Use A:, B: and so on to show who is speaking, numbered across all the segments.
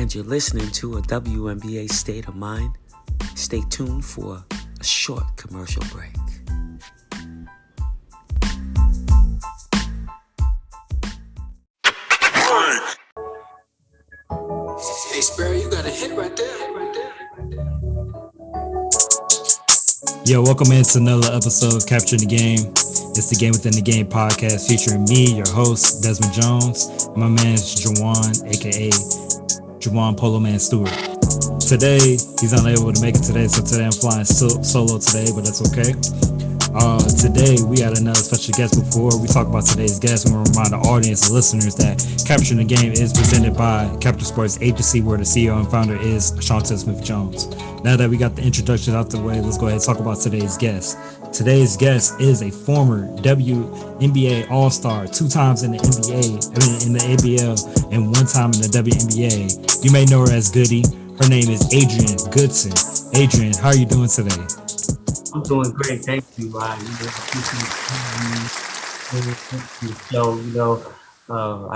A: and you're listening to a WNBA State of Mind. Stay tuned for a short commercial break.
B: Hey, Sparrow, you got a hit right there.
C: Yo, welcome into another episode of Capture the Game. It's the Game Within the Game podcast featuring me, your host, Desmond Jones, and my man, Jawan, aka Jawan Polo Man Stewart. Today, he's unable to make it today, so today I'm flying solo today, but that's okay. Today, we had another special guest. Before we talk about today's guest, we want to remind the audience and listeners that Capturing the Game is presented by Capture Sports Agency, where the CEO and founder is Chantel Smith-Jones. Now that we got the introduction out the way, let's go ahead and talk about today's guest. Today's guest is a former WNBA All-Star, 2 times in the NBA, in the ABL, and 1 time in the WNBA. You may know her as Goody. Her name is Adrienne Goodson. Adrienne, how are you doing today?
A: I'm doing great, thank you. I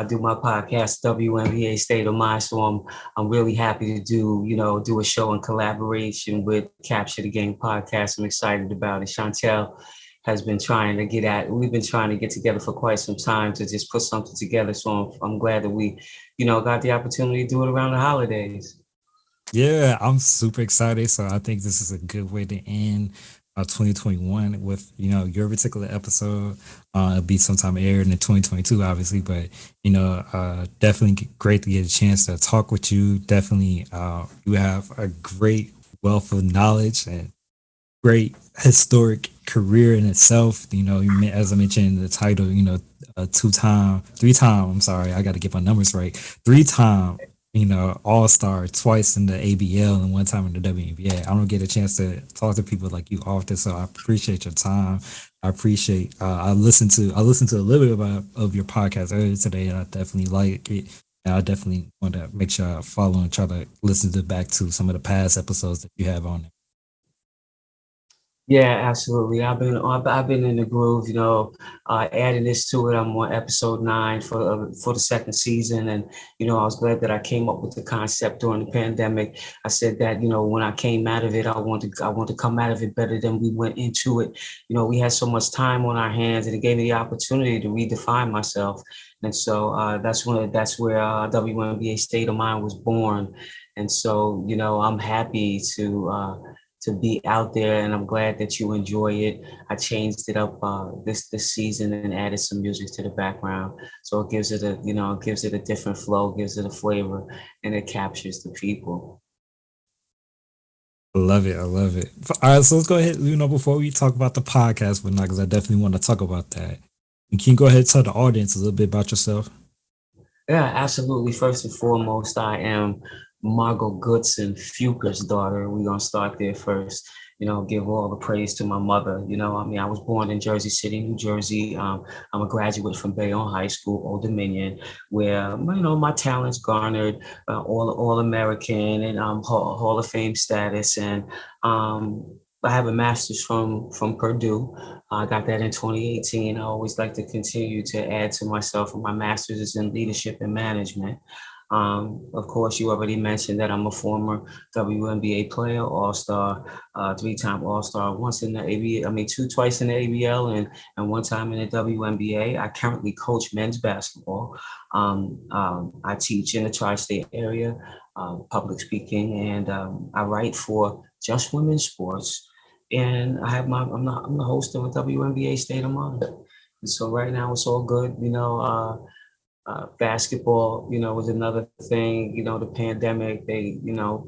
A: do my podcast, WNBA State of Mind, so I'm really happy to do a show in collaboration with Capture the Game podcast. I'm excited about it. Chantel has been we've been trying to get together for quite some time to just put something together. So I'm glad that we, got the opportunity to do it around the holidays.
C: Yeah, I'm super excited. So I think this is a good way to end 2021 with your particular episode. It'll be sometime aired in 2022, obviously, but definitely great to get a chance to talk with you. Definitely, you have a great wealth of knowledge and great historic career in itself. As I mentioned in the title, 3-time. I'm sorry, I got to get my numbers right. 3-time. All-Star, twice in the ABL and 1 time in the WNBA. I don't get a chance to talk to people like you often, so I appreciate your time. I appreciate. I listened to a little bit of your podcast earlier today, and I definitely like it. And I definitely want to make sure I follow and try to listen back to some of the past episodes that you have on there.
A: Yeah, absolutely. I've been in the groove, adding this to it. I'm on episode 9 for the second season. And, I was glad that I came up with the concept during the pandemic. I said that, when I came out of it, I want to come out of it better than we went into it. We had so much time on our hands, and it gave me the opportunity to redefine myself. And so that's where WNBA State of Mind was born. And so, I'm happy to be out there, and I'm glad that you enjoy it. I changed it up this season and added some music to the background, so it gives it a different flow, gives it a flavor, and it captures the people.
C: I love it. All right, so let's go ahead. Before we talk about the podcast, but not because I definitely want to talk about that. And can you go ahead and tell the audience a little bit about yourself?
A: Yeah, absolutely. First and foremost, I am Margot Goodson, Fuker's daughter. We're going to start there first. Give all the praise to my mother. I was born in Jersey City, New Jersey. I'm a graduate from Bayonne High School, Old Dominion, where, my talents garnered all American and Hall of Fame status. And I have a master's from Purdue. I got that in 2018. I always like to continue to add to myself, and my master's is in leadership and management. Of course, you already mentioned that I'm a former WNBA player, All-Star, 3-time All-Star, once in the ABL, twice in the ABL and 1 time in the WNBA. I currently coach men's basketball. I teach in the tri-state area, public speaking, and I write for Just Women's Sports. And I'm the host of a WNBA State of Mind. And so right now it's all good, basketball, was another thing. The pandemic, they,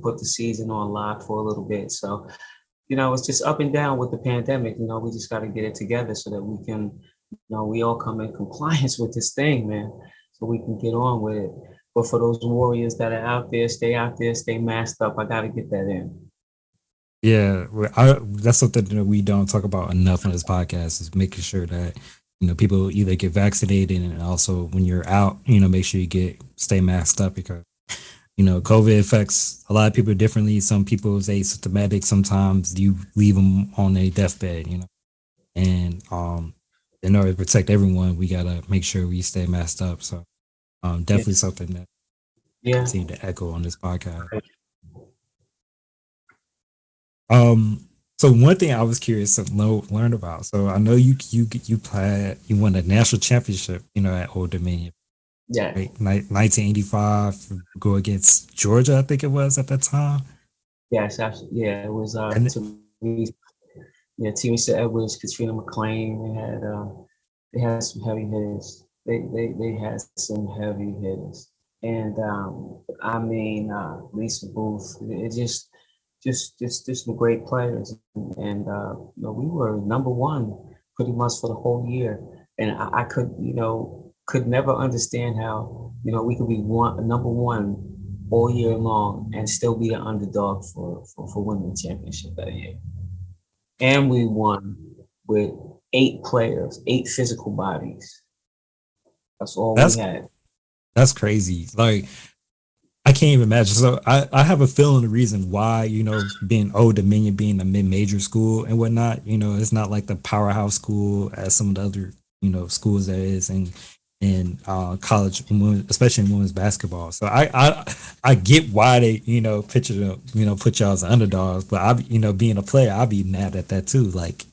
A: put the season on lock for a little bit. So, it's just up and down with the pandemic. We just got to get it together so that we can, we all come in compliance with this thing, man, so we can get on with it. But for those warriors that are out there, stay masked up. I got to get that in.
C: Yeah, that's something that we don't talk about enough on this podcast, is making sure that people either get vaccinated, and also when you're out, make sure you stay masked up, because COVID affects a lot of people differently. Some people is asymptomatic. Sometimes you leave them on a deathbed, and in order to protect everyone, we gotta make sure we stay masked up. So definitely something that
A: Yeah.
C: continue to echo on this podcast. Um, so one thing I was curious to learn about. So I know you won a national championship, at Old Dominion,
A: Yeah.
C: right? 1985, go against Georgia, I think it was at that time.
A: Yes. Actually, yeah. It was
C: And
A: Teresa Edwards, Katrina McClain. They had some heavy hitters. They had some heavy hitters. And I mean, Lisa Booth. It just were great players. And we were number one pretty much for the whole year. And I could never understand how we could be number one all year long and still be the underdog for winning the championship that year. And we won with 8 players, 8 physical bodies. That's all we
C: that's
A: had.
C: that's crazy. Like I can't even imagine. So I have a feeling the reason why, being Old Dominion being a mid-major school and whatnot, it's not like the powerhouse school as some of the other, schools there is in college, especially in women's basketball. So I get why they, picture them, put y'all as underdogs, but being a player, I'd be mad at that too. Like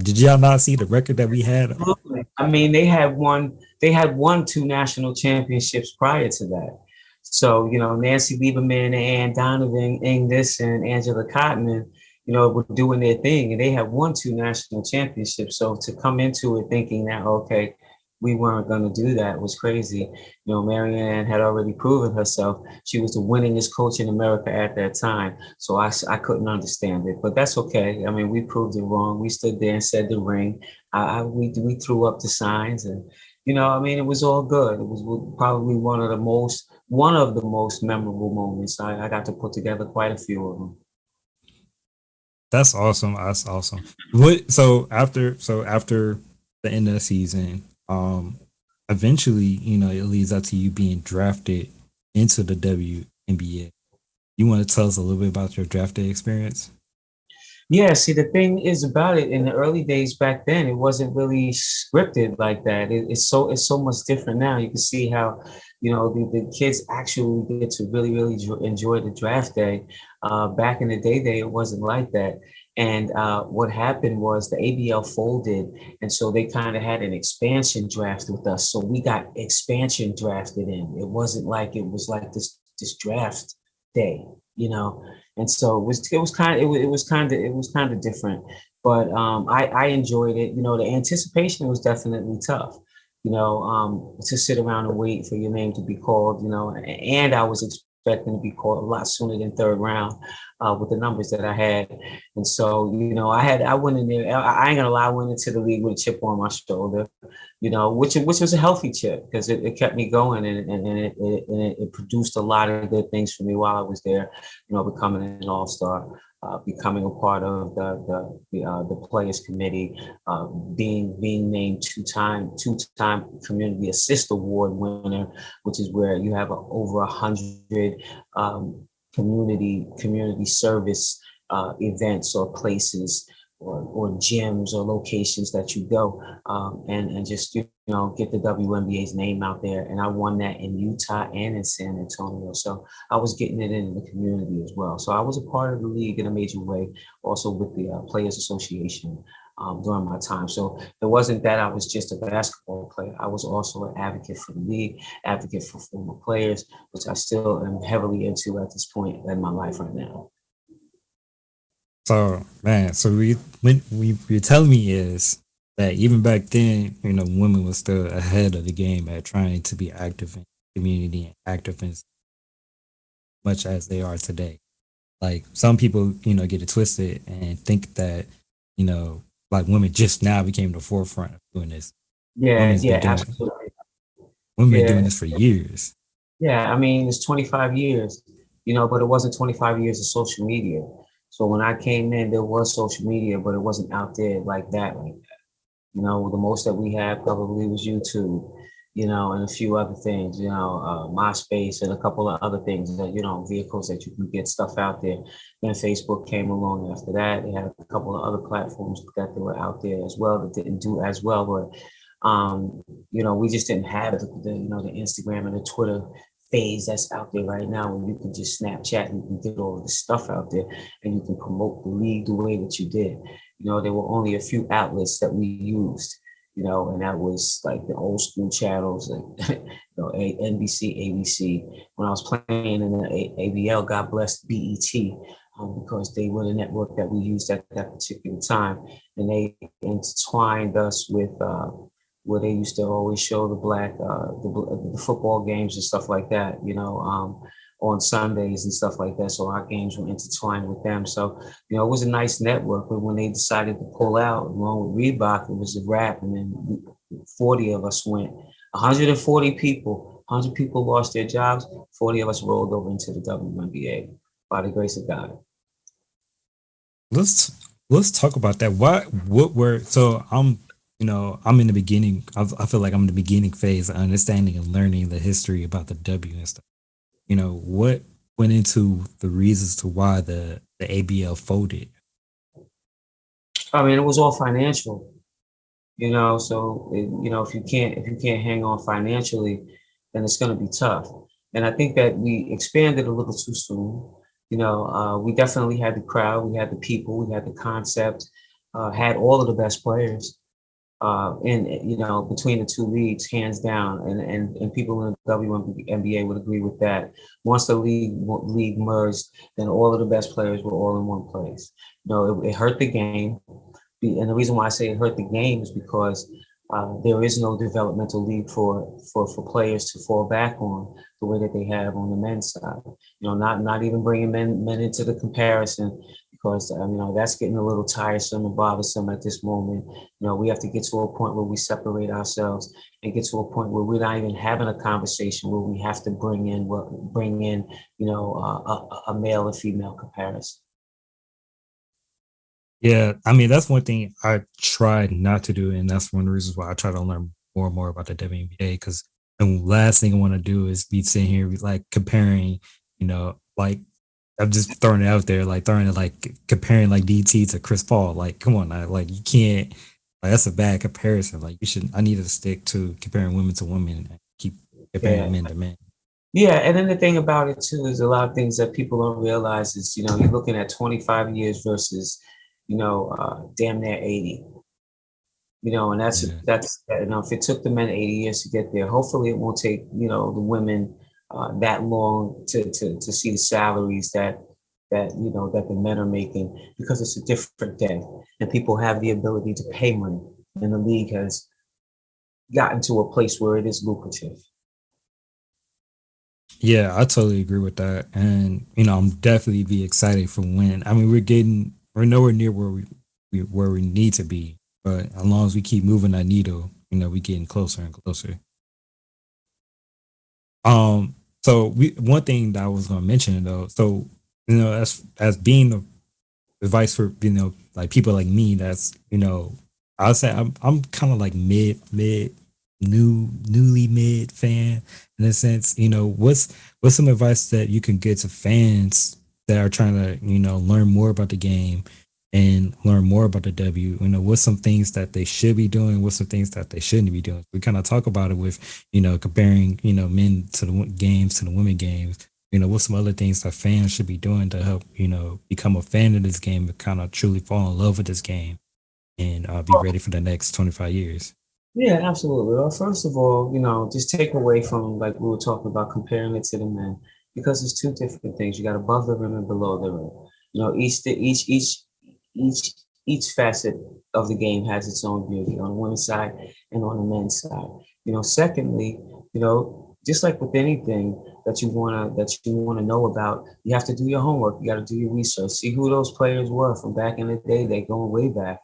C: did y'all not see the record that we had?
A: Absolutely. I mean, they had won 2 national championships prior to that. So, Nancy Lieberman and Ann Donovan, Inglis, and Angela Cotman, were doing their thing, and they had won 2 national championships. So to come into it thinking that, okay, we weren't going to do that was crazy. Marianne had already proven herself. She was the winningest coach in America at that time. So I couldn't understand it, but that's okay. I mean, we proved it wrong. We stood there and said the ring. We threw up the signs, and I mean, it was all good. It was probably one of the most memorable moments. I got to put together quite a few of them.
C: That's awesome. That's awesome. So after the end of the season, eventually, it leads up to you being drafted into the WNBA. You want to tell us a little bit about your draft day experience?
A: Yeah, see, the thing is about it in the early days back then, it wasn't really scripted like that. It's so much different now. You can see how, the kids actually get to really, really enjoy the draft day. Back in the day, it wasn't like that. And what happened was the ABL folded, and so they kind of had an expansion draft with us. So we got expansion drafted in. It wasn't like it was like this draft day, and so it was kind of different, but I enjoyed it. The anticipation was definitely tough. To sit around and wait for your name to be called. And I was expecting to be called a lot sooner than third round with the numbers that I had, and so I went in there. I ain't gonna lie, I went into the league with a chip on my shoulder. Which was a healthy chip because it kept me going, and it produced a lot of good things for me while I was there. Becoming an all-star, becoming a part of the players committee, being named two-time community assist award winner, which is where you have over 100 community service events or places or gyms or locations that you go, and just get the WNBA's name out there. And I won that in Utah and in San Antonio, so I was getting it in the community as well. So I was a part of the league in a major way, also with the Players Association. During my time. So it wasn't that I was just a basketball player. I was also an advocate for the league, advocate for former players, which I still am heavily into at this point in my life right now.
C: So man, so you're telling me is that even back then, women were still ahead of the game at trying to be active in the community and active in as much as they are today. Like some people, get it twisted and think that, you know, like women just now became the forefront of doing this.
A: Yeah,
C: Women's
A: yeah,
C: been doing
A: absolutely.
C: women been doing
A: Yeah,
C: this for years.
A: yeah. I mean, it's 25 years, but it wasn't 25 years of social media. So when I came in, there was social media, but it wasn't out there like that. The most that we had probably was YouTube, and a few other things, MySpace and a couple of other things that, vehicles that you can get stuff out there. Then Facebook came along after that. They had a couple of other platforms that they were out there as well that didn't do as well. But, we just didn't have the Instagram and the Twitter phase that's out there right now where you can just Snapchat and you can get all of the stuff out there and you can promote the league the way that you did. There were only a few outlets that we used, and that was like the old school channels, like NBC, ABC. When I was playing in the ABL, God bless BET, because they were the network that we used at that particular time, and they intertwined us with where they used to always show the the football games and stuff like that, on Sundays and stuff like that. So our games were intertwined with them. So, it was a nice network. But when they decided to pull out, along with Reebok, it was a wrap. And then 40 of us went. 140 people, 100 people lost their jobs. 40 of us rolled over into the WNBA by the grace of God.
C: Let's talk about that. What were so I'm in the beginning. I feel like I'm in the beginning phase of understanding and learning the history about the W and stuff. What went into the reasons to why the ABL folded?
A: I mean, it was all financial, so if you can't hang on financially, then it's going to be tough. And I think that we expanded a little too soon. We definitely had the crowd, we had the people, we had the concept, had all of the best players. And between the two leagues, hands down, and people in the WNBA would agree with that. Once the league merged, then all of the best players were all in one place. It hurt the game, and the reason why I say it hurt the game is because there is no developmental league for players to fall back on the way that they have on the men's side. Not even bringing men into the comparison, because that's getting a little tiresome and bothersome at this moment. We have to get to a point where we separate ourselves and get to a point where we're not even having a conversation where we have to bring in a male and female comparison.
C: Yeah, I mean that's one thing I tried not to do, and that's one of the reasons why I try to learn more and more about the WNBA. Because the last thing I want to do is be sitting here like comparing, like I'm just throwing it out there, like throwing it like comparing like DT to Chris Paul. Like, come on, now, like you can't. Like that's a bad comparison. Like you should. I need to stick to comparing women to women and keep comparing men to men.
A: Yeah, and then the thing about it too is a lot of things that people don't realize is, you're looking at 25 years versus, damn near 80. And
C: Yeah.
A: if it took the men 80 years to get there, hopefully it won't take, the women that long to see the salaries that the men are making, because it's a different day and people have the ability to pay money, and the league has gotten to a place where it is lucrative.
C: Yeah, I totally agree with that, and I'm definitely be excited for when. I mean, we're nowhere near where we need to be, but as long as we keep moving that needle, we getting closer and closer. So one thing that I was going to mention though, so as being the advice for like people like me, that's I'll say I'm kind of like newly mid fan in a sense. What's some advice that you can give to fans that are trying to learn more about the game and learn more about the W? What's some things that they should be doing? What's some things that they shouldn't be doing? We kind of talk about it with comparing men to the games to the women games. What's some other things that fans should be doing to help become a fan of this game and kind of truly fall in love with this game and be ready for the next 25 years?
A: Yeah, absolutely. Well, first of all, just take away from, like we were talking about, comparing it to the men, because it's two different things. You got above the rim and below the rim. Each each facet of the game has its own beauty on the women's side and on the men's side. Secondly, just like with anything that you wanna know about, you have to do your homework. You got to do your research. See who those players were from back in the day. They going way back.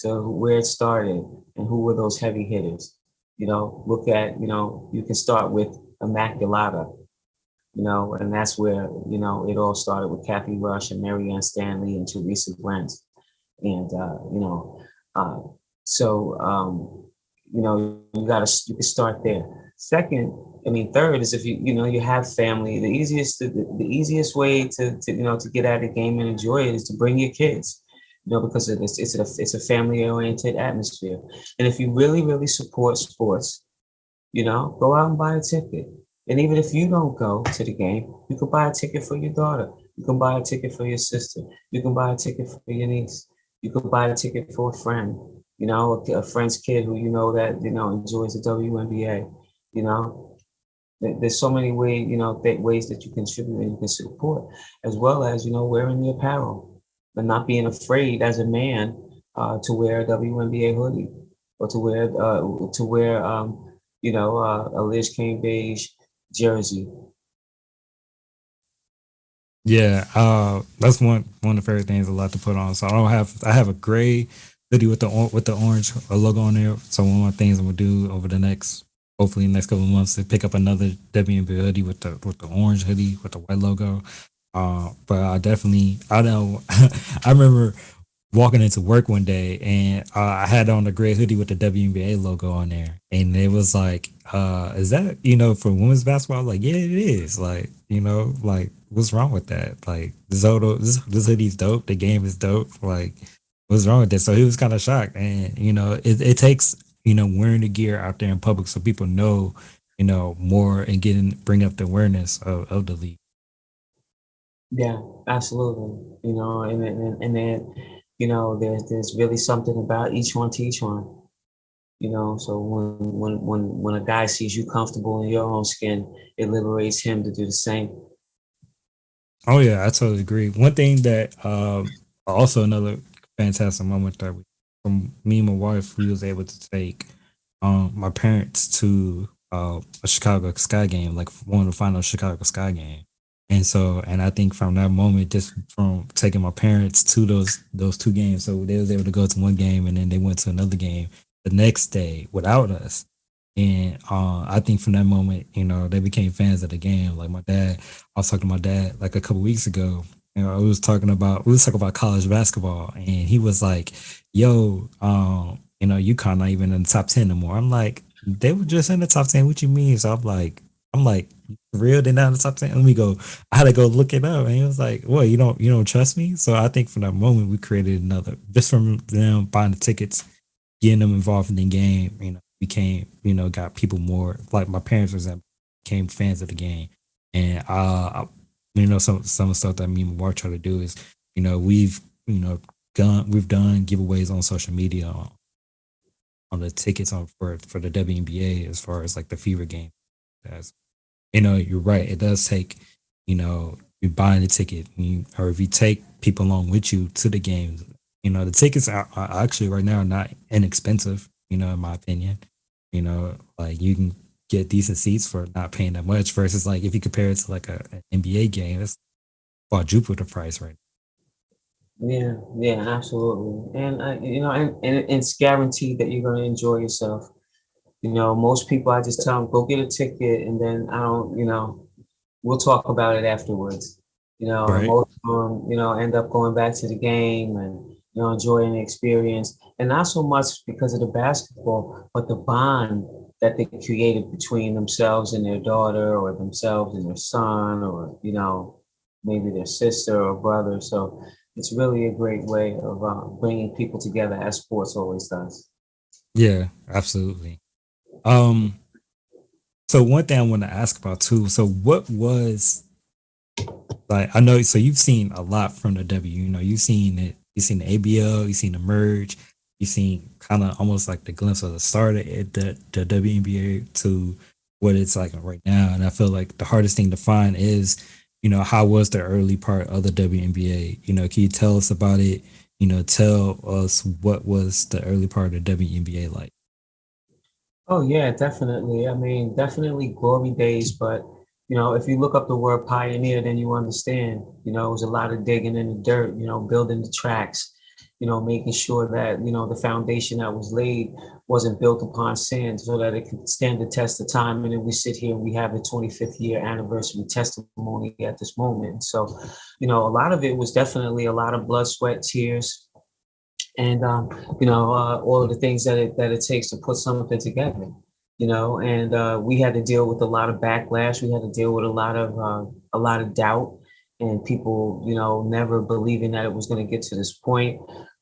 A: To where it started and who were those heavy hitters. Look at, you can start with Immaculata, and that's where, it all started with Kathy Rush and Mary Ann Stanley and Teresa Brent. And, uh, so, you can start there. Third is if you have family, the easiest way to get out of the game and enjoy it is to bring your kids, because it's a family oriented atmosphere. And if you really, really support sports, go out and buy a ticket. And even if you don't go to the game, you can buy a ticket for your daughter. You can buy a ticket for your sister. You can buy a ticket for your niece. You can buy a ticket for a friend, a friend's kid who that, enjoys the WNBA, you know. There's so many ways, ways that you contribute and you can support, as well as, wearing the apparel and not being afraid as a man to wear a WNBA hoodie or to wear a Liz Kane beige jersey.
C: Yeah, that's one of the favorite things I like to put on. So I have a gray hoodie with the orange logo on there. So one of the things I'm gonna do over the hopefully next couple of months, to pick up another WNBA hoodie with the orange hoodie with the white logo. But I know I remember walking into work one day, and I had on a gray hoodie with the WNBA logo on there, and it was like, "Is that for women's basketball?" Like, yeah, it is. Like, like what's wrong with that? Like, this hoodie's dope. The game is dope. Like, what's wrong with that? So he was kind of shocked, and it takes wearing the gear out there in public so people know more and bring up the awareness of the league.
A: Yeah, absolutely. And then, there's really something about each one to each one. So when a guy sees you comfortable in your own skin, it liberates him to do the same.
C: Oh yeah, I totally agree. One thing that also another fantastic moment that from me and my wife, we was able to take my parents to a Chicago Sky game, like one of the final Chicago Sky game. And I think from that moment, just from taking my parents to those two games, so they was able to go to one game and then they went to another game the next day without us. And I think from that moment, they became fans of the game. Like my dad, I was talking to my dad like a couple weeks ago. We was talking about college basketball, and he was like, "Yo, UConn not even in the top 10 anymore." I'm like, "They were just in the top 10. What you mean?" So I'm like, "For real? They're not in the top 10?" Let me go. I had to go look it up, and he was like, "What? You don't trust me?" So I think from that moment, we created another, just from them buying the tickets, getting them involved in the game. Became got people more, like my parents, for example, became fans of the game. And some of the stuff that me and my wife try to do is, we've we've done giveaways on social media on the tickets for the WNBA, as far as like the Fever game. As you're right, it does take, you buying the ticket, or if you take people along with you to the games, the tickets are actually right now not inexpensive, in my opinion. Like you can get decent seats for not paying that much, versus like if you compare it to like an NBA game, it's quadruple the price right
A: Yeah, yeah, absolutely. And and it's guaranteed that you're going to enjoy yourself. Most people, I just tell them, go get a ticket, and then I don't, we'll talk about it afterwards.
C: now.
A: And
C: Right.
A: most of them, end up going back to the game and, enjoying the experience. And not so much because of the basketball, but the bond that they created between themselves and their daughter, or themselves and their son, or, maybe their sister or brother. So it's really a great way of bringing people together, as sports always does.
C: Yeah, absolutely. Um, so one thing I want to ask about too. So what was, like, I know, so you've seen a lot from the W. You've seen the ABL, you've seen the merge, you've seen kind of almost like the glimpse of the start of the WNBA to what it's like right now. And I feel like the hardest thing to find is, how was the early part of the WNBA? Can you tell us about it? Tell us what was the early part of the WNBA like?
A: Oh yeah, definitely. I mean, definitely glory days, but if you look up the word pioneer, then you understand, it was a lot of digging in the dirt, building the tracks, making sure that, the foundation that was laid wasn't built upon sand so that it could stand the test of time. And then we sit here and we have the 25th year anniversary testimony at this moment. So, a lot of it was definitely a lot of blood, sweat, tears, and all of the things that it takes to put something together. And we had to deal with a lot of backlash. We had to deal with a lot of doubt, and people never believing that it was going to get to this point.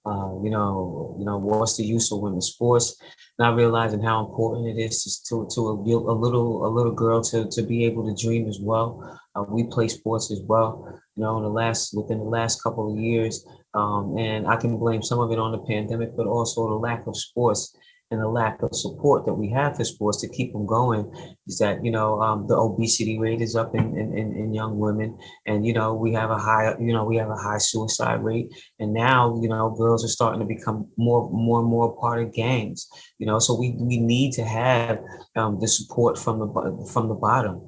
A: What's the use of women's sports? Not realizing how important it is to a little girl to be able to dream as well. We play sports as well. Within the last couple of years, and I can blame some of it on the pandemic, but also the lack of sports and the lack of support that we have for sports to keep them going. Is that the obesity rate is up in young women, and we have a high suicide rate, and now girls are starting to become more and more part of gangs. So we need to have the support from the bottom.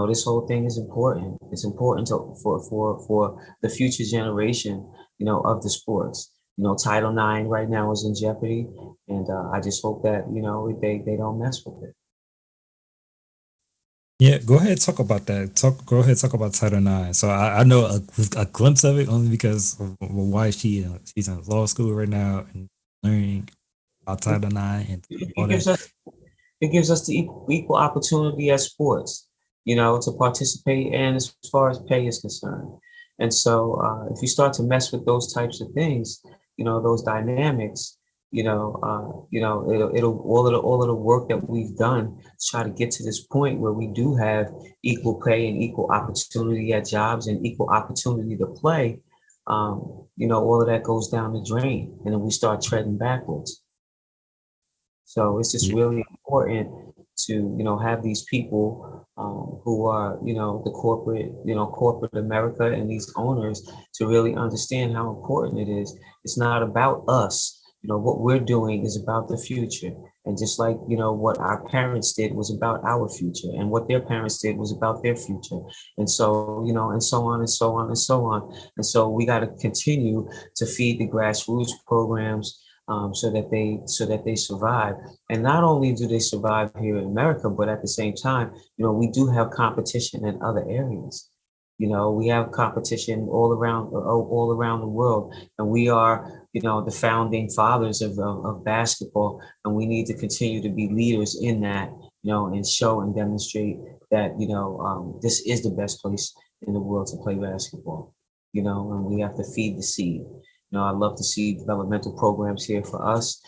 A: This whole thing is important. It's important for the future generation, of the sports. Title IX right now is in jeopardy, and I just hope that they don't mess with it.
C: Yeah, go ahead, talk about that. Go ahead, talk about Title IX. So I know a glimpse of it only because of why she's in law school right now and learning about Title IX and all
A: It
C: that.
A: gives us it gives us the equal opportunity at sports, to participate, and as far as pay is concerned. And so, if you start to mess with those types of things, those dynamics, it'll all of the work that we've done to try to get to this point where we do have equal pay and equal opportunity at jobs and equal opportunity to play. All of that goes down the drain, and then we start treading backwards. So it's just
C: Yeah.
A: really important to, have these people who are, the corporate America and these owners to really understand how important it is. It's not about us. What we're doing is about the future. And just like, what our parents did was about our future, and what their parents did was about their future. And so, and so on and so on and so on. And so we got to continue to feed the grassroots programs, so that they survive. And not only do they survive here in America, but at the same time, we do have competition in other areas. We have competition all around the world, and we are, the founding fathers of basketball, and we need to continue to be leaders in that, and show and demonstrate that, this is the best place in the world to play basketball. And we have to feed the seed. I love to see developmental programs here for us,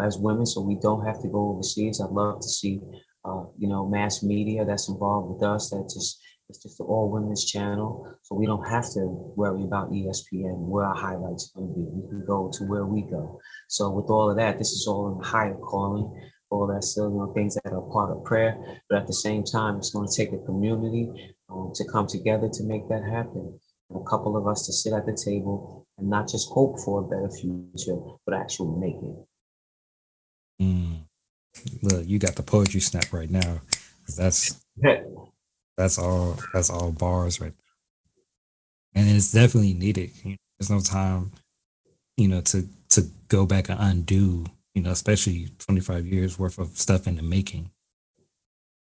A: as women, so we don't have to go overseas. I'd love to see, mass media that's involved with us. It's just an all women's channel, so we don't have to worry about ESPN, where our highlights are going to be. We can go to where we go. So with all of that, this is all in higher calling. All that still, things that are part of prayer, but at the same time, it's going to take a community to come together to make that happen. A couple of us to sit at the table and not just hope for a better future, but actually make it.
C: Look, you got the poetry snap right now. That's all bars right there. And it's definitely needed. There's no time, to go back and undo, especially 25 years worth of stuff in the making.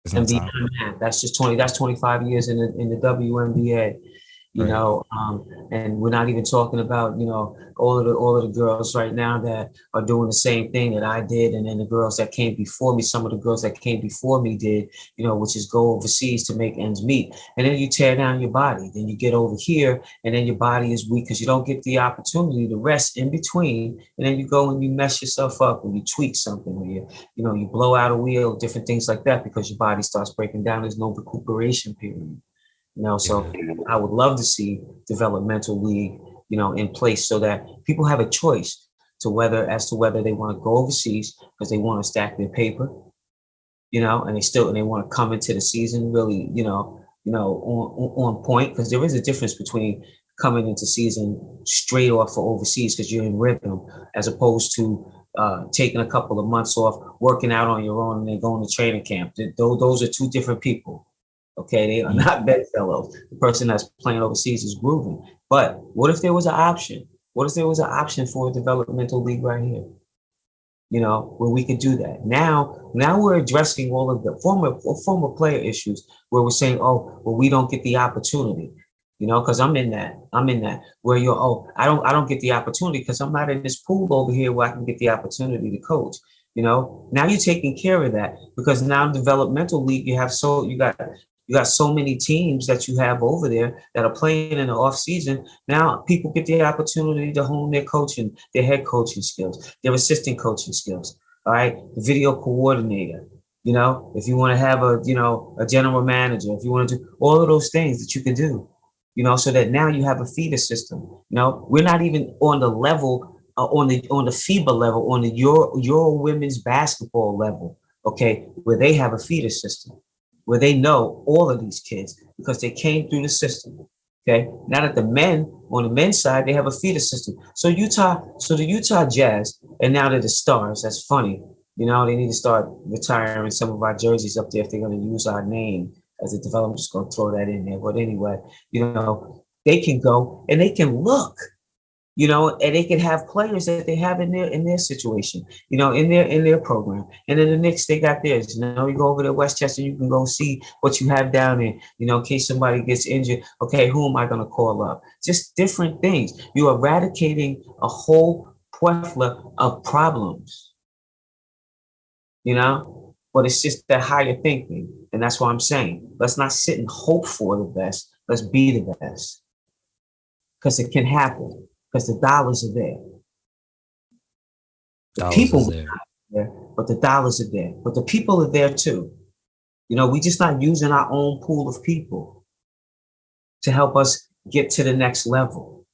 C: There's no
A: And
C: time.
A: beyond that, that's 25 years in the WNBA.
C: Right.
A: And we're not even talking about, all of the girls right now that are doing the same thing that I did, and then the girls that came before me, some of the girls that came before me did, which is go overseas to make ends meet. And then you tear down your body, then you get over here, and then your body is weak because you don't get the opportunity to rest in between, and then you go and you mess yourself up, and you tweak something, or you blow out a wheel, different things like that, because your body starts breaking down. There's no recuperation period. So I would love to see developmental league, in place so that people have a choice as to whether they want to go overseas because they want to stack their paper, and they want to come into the season really, on point, because there is a difference between coming into season straight off for overseas because you're in rhythm, as opposed to taking a couple of months off, working out on your own, and then going to training camp. Those are two different people. Okay, they are not bedfellows. The person that's playing overseas is grooving. But what if there was an option? What if there was an option for a developmental league right here? Where we could do that. Now we're addressing all of the former player issues where we're saying, oh, well, we don't get the opportunity. Because I'm in that where I don't get the opportunity because I'm not in this pool over here where I can get the opportunity to coach. Now you're taking care of that, because now in developmental league you got You got so many teams that you have over there that are playing in the off season. Now people get the opportunity to hone their coaching, their head coaching skills, their assistant coaching skills. All right, the video coordinator. You know, if you want to have a general manager, if you want to do all of those things that you can do, so that now you have a feeder system. We're not even on the level on the FIBA level, on the Euro women's basketball level, okay, where they have a feeder system, where they know all of these kids because they came through the system. Okay. Now that on the men's side, they have a feeder system. So the Utah Jazz, and now they're the Stars. That's funny. They need to start retiring some of our jerseys up there if they're going to use our name as a developer. I'm just going to throw that in there. But anyway, they can go and they can look, and they can have players that they have in their situation, in their program. And then the Knicks, they got theirs. You go over to Westchester, you can go see what you have down there, in case somebody gets injured. Okay, who am I going to call up? Just different things. You're eradicating a whole plethora of problems, but it's just that higher thinking. And that's what I'm saying. Let's not sit and hope for the best. Let's be the best. Because it can happen. Because the dollars are there. The people are there, but the dollars are there. But the people are there too. We're just not using our own pool of people to help us get to the next level.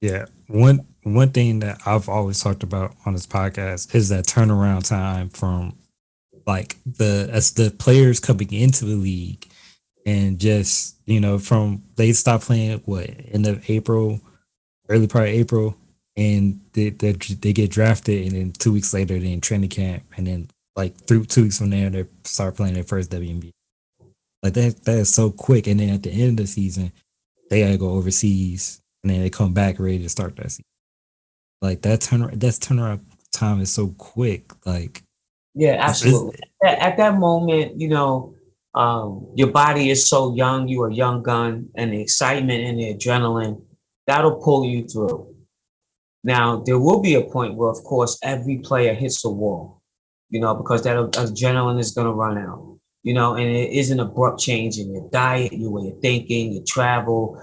C: Yeah. One thing that I've always talked about on this podcast is that turnaround time from like as the players coming into the league and just, from they stop playing end of April, early part of April, and they get drafted, and then 2 weeks later they're in training camp, and then like through 2 weeks from there they start playing their first WNBA. Like that is so quick, and then at the end of the season they gotta go overseas, and then they come back ready to start that season. Like that's turnaround time is so quick. Like
A: yeah, absolutely. At that moment, your body is so young, you're a young gun, and the excitement and the adrenaline, that'll pull you through. Now, there will be a point where, of course, every player hits a wall, because that adrenaline is going to run out, and it is an abrupt change in your diet, your way of thinking, your travel,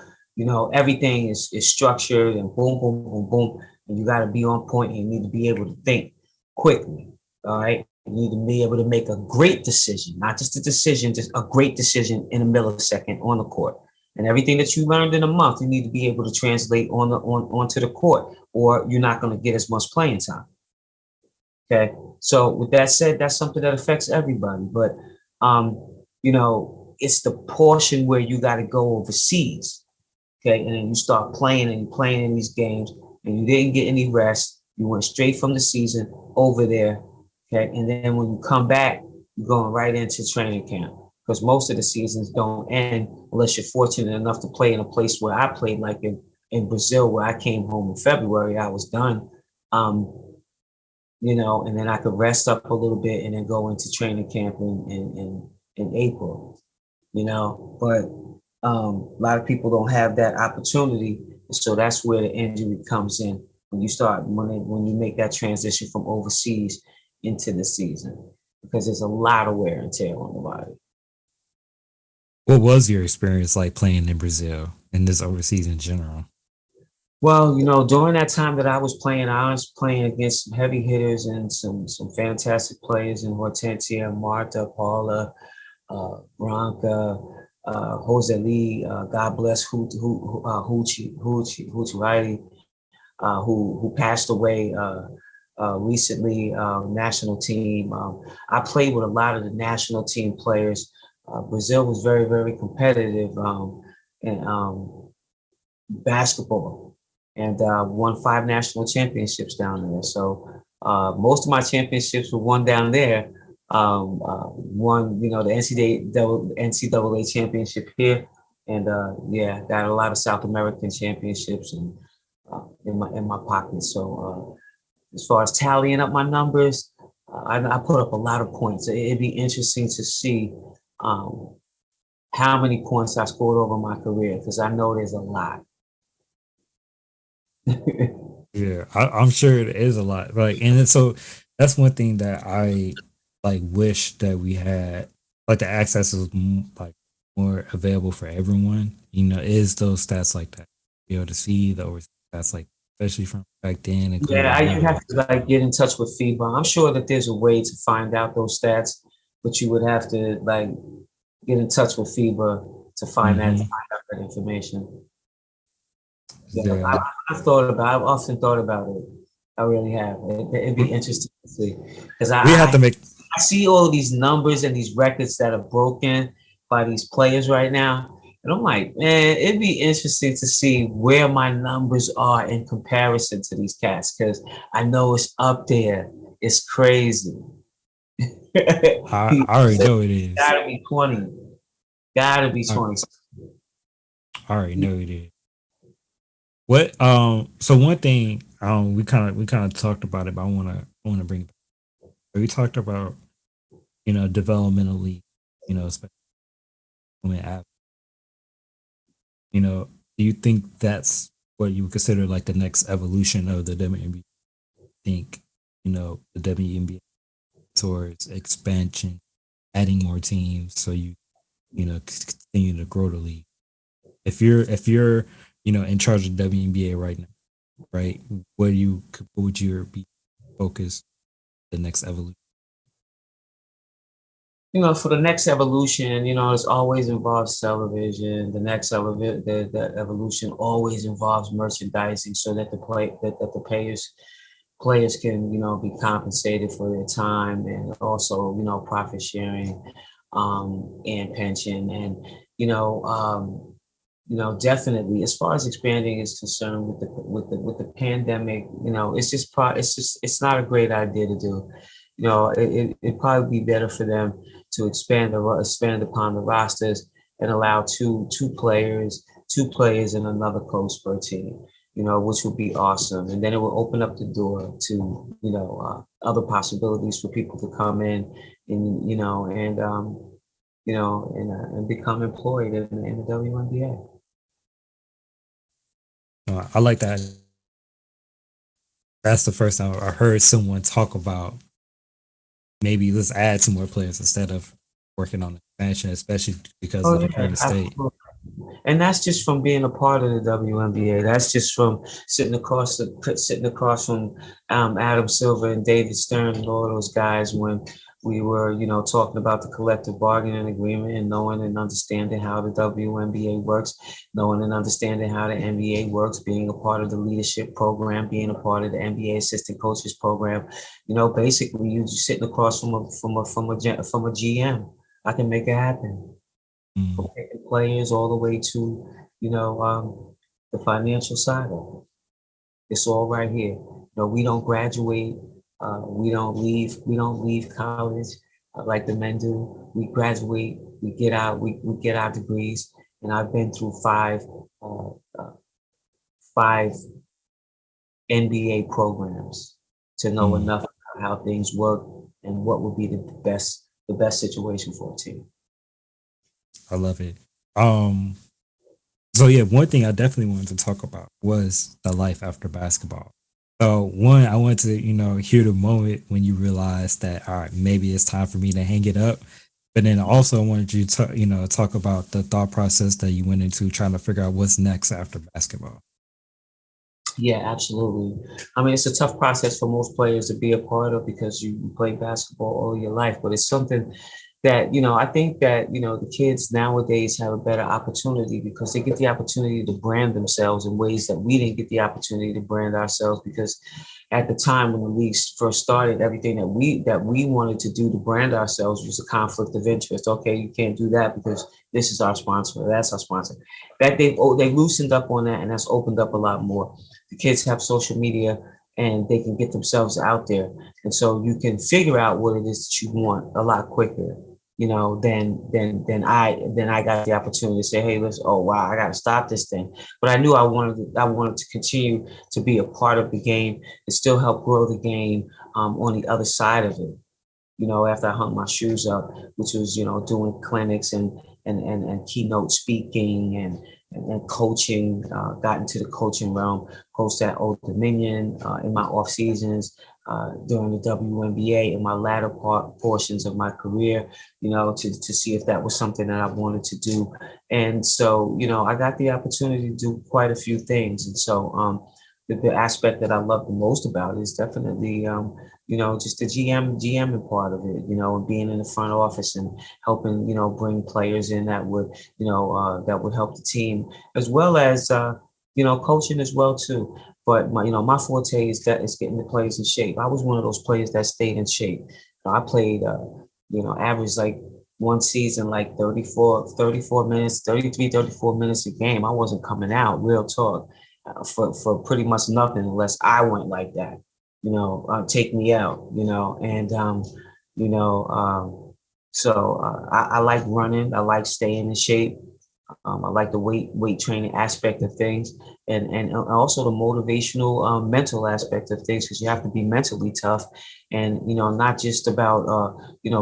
A: everything is structured and boom, boom, boom, boom. And you got to be on point and you need to be able to think quickly. All right. You need to be able to make a great decision, not just a decision, just a great decision in a millisecond on the court. And everything that you learned in a month, you need to be able to translate onto the court, or you're not going to get as much playing time. Okay. So with that said, that's something that affects everybody. But it's the portion where you got to go overseas. Okay. And then you start playing and you're playing in these games and you didn't get any rest. You went straight from the season over there. Okay. And then when you come back, you're going right into training camp, because most of the seasons don't end unless you're fortunate enough to play in a place where I played, like in Brazil, where I came home in February. I was done. And then I could rest up a little bit and then go into training camp in April, but a lot of people don't have that opportunity. So that's where the injury comes in when you make that transition from overseas into the season, because there's a lot of wear and tear on the body.
C: What was your experience like playing in Brazil and this overseas in general?
A: Well, during that time that I was playing against some heavy hitters and some fantastic players in Hortensia, Marta, Paula, Branca, Jose Lee, God bless Hoochie Riley, who passed away recently, national team. I played with a lot of the national team players. Brazil was very, very competitive in basketball, and won 5 national championships down there. So most of my championships were won down there. Won, the NCAA championship here, and got a lot of South American championships and in my pocket. So as far as tallying up my numbers, I put up a lot of points. It'd be interesting to see how many points I scored over my career, because I know there's a lot.
C: Yeah, I'm sure it is a lot. Like, and so that's one thing that I like wish that we had like the access is like more available for everyone. Is those stats like that? Be able to see the overseas stats like, especially from back then,
A: Yeah,
C: including
A: you have to like get in touch with FIBA. I'm sure that there's a way to find out those stats, but you would have to like get in touch with FIBA to
C: hmm
A: find out that information. Yeah,
C: Yeah,
A: I've often thought about it. I really have. It'd be interesting to see because
C: we have to make.
A: I see all of these numbers and these records that are broken by these players right now. And I'm like, man, it'd be interesting to see where my numbers are in comparison to these cats because I know it's up there. It's crazy.
C: I already know it is.
A: Gotta be 20. Gotta be
C: I
A: 20.
C: already know it is. What so one thing we kind of talked about it, but I wanna bring it back. We talked about, developmentally, especially women athletes, do you think that's what you would consider like the next evolution of the WNBA? Think, the WNBA towards expansion, adding more teams so continue to grow the league. If you're in charge of WNBA right now, right? What would your be focus the next evolution?
A: For the next evolution, it's always involves television. The next the evolution always involves merchandising so that that the players can, be compensated for their time and also, profit sharing, and pension. And, you know, um, definitely as far as expanding is concerned with the pandemic, it's not a great idea to do. It'd probably be better for them to expand upon the rosters and allow two players and another coach per team, which would be awesome. And then it will open up the door to, other possibilities for people to come in and, and become employed in the WNBA.
C: I like that. That's the first time I heard someone talk about maybe let's add some more players instead of working on expansion, especially because
A: Oh
C: of the
A: yeah,
C: current state.
A: absolutely. And that's just from being a part of the WNBA. That's just from sitting across from Adam Silver and David Stern and all those guys when we were, talking about the collective bargaining agreement and knowing and understanding how the WNBA works, knowing and understanding how the NBA works, being a part of the leadership program, being a part of the NBA assistant coaches program. Basically you just sitting across from a GM. I can make it happen from
C: Mm,
A: picking players all the way to, the financial side of it. It's all right here. We don't graduate. We don't leave college like the men do. We graduate. We get our degrees. And I've been through uh, uh, five NBA programs to know
C: mm,
A: enough about how things work and what would be the best situation for a team.
C: I love it. Um, so yeah, one thing I definitely wanted to talk about was the life after basketball. So one, I wanted to, hear the moment when you realized that all right, maybe it's time for me to hang it up. But then also I wanted you to, talk about the thought process that you went into trying to figure out what's next after basketball.
A: Yeah, absolutely. I mean, it's a tough process for most players to be a part of because you play basketball all your life, but it's something that, I think that, the kids nowadays have a better opportunity because they get the opportunity to brand themselves in ways that we didn't get the opportunity to brand ourselves because at the time when the league first started, everything that we wanted to do to brand ourselves was a conflict of interest. Okay, you can't do that because this is our sponsor, that's our sponsor. That they loosened up on that, and that's opened up a lot more. The kids have social media and they can get themselves out there. And so you can figure out what it is that you want a lot quicker, than I got the opportunity to say, hey, let's oh wow, I gotta stop this thing. But I knew I wanted to continue to be a part of the game and still help grow the game on the other side of it, after I hung my shoes up, which was, doing clinics and keynote speaking and coaching, got into the coaching realm, coached at Old Dominion in my off seasons, during the WNBA in my latter portions of my career, to see if that was something that I wanted to do. And so, I got the opportunity to do quite a few things. And so, the aspect that I love the most about it is definitely, just the GMing part of it, and being in the front office and helping, bring players in that would help the team, as well as, coaching as well too. But my forte is getting the players in shape. I was one of those players that stayed in shape. I played, average like one season, like 34 minutes, 33, 34 minutes a game. I wasn't coming out, real talk, for pretty much nothing unless I went like that, take me out, and, you know, so I like running. I like staying in shape. I like the weight training aspect of things, and also the motivational, mental aspect of things, because you have to be mentally tough, and not just about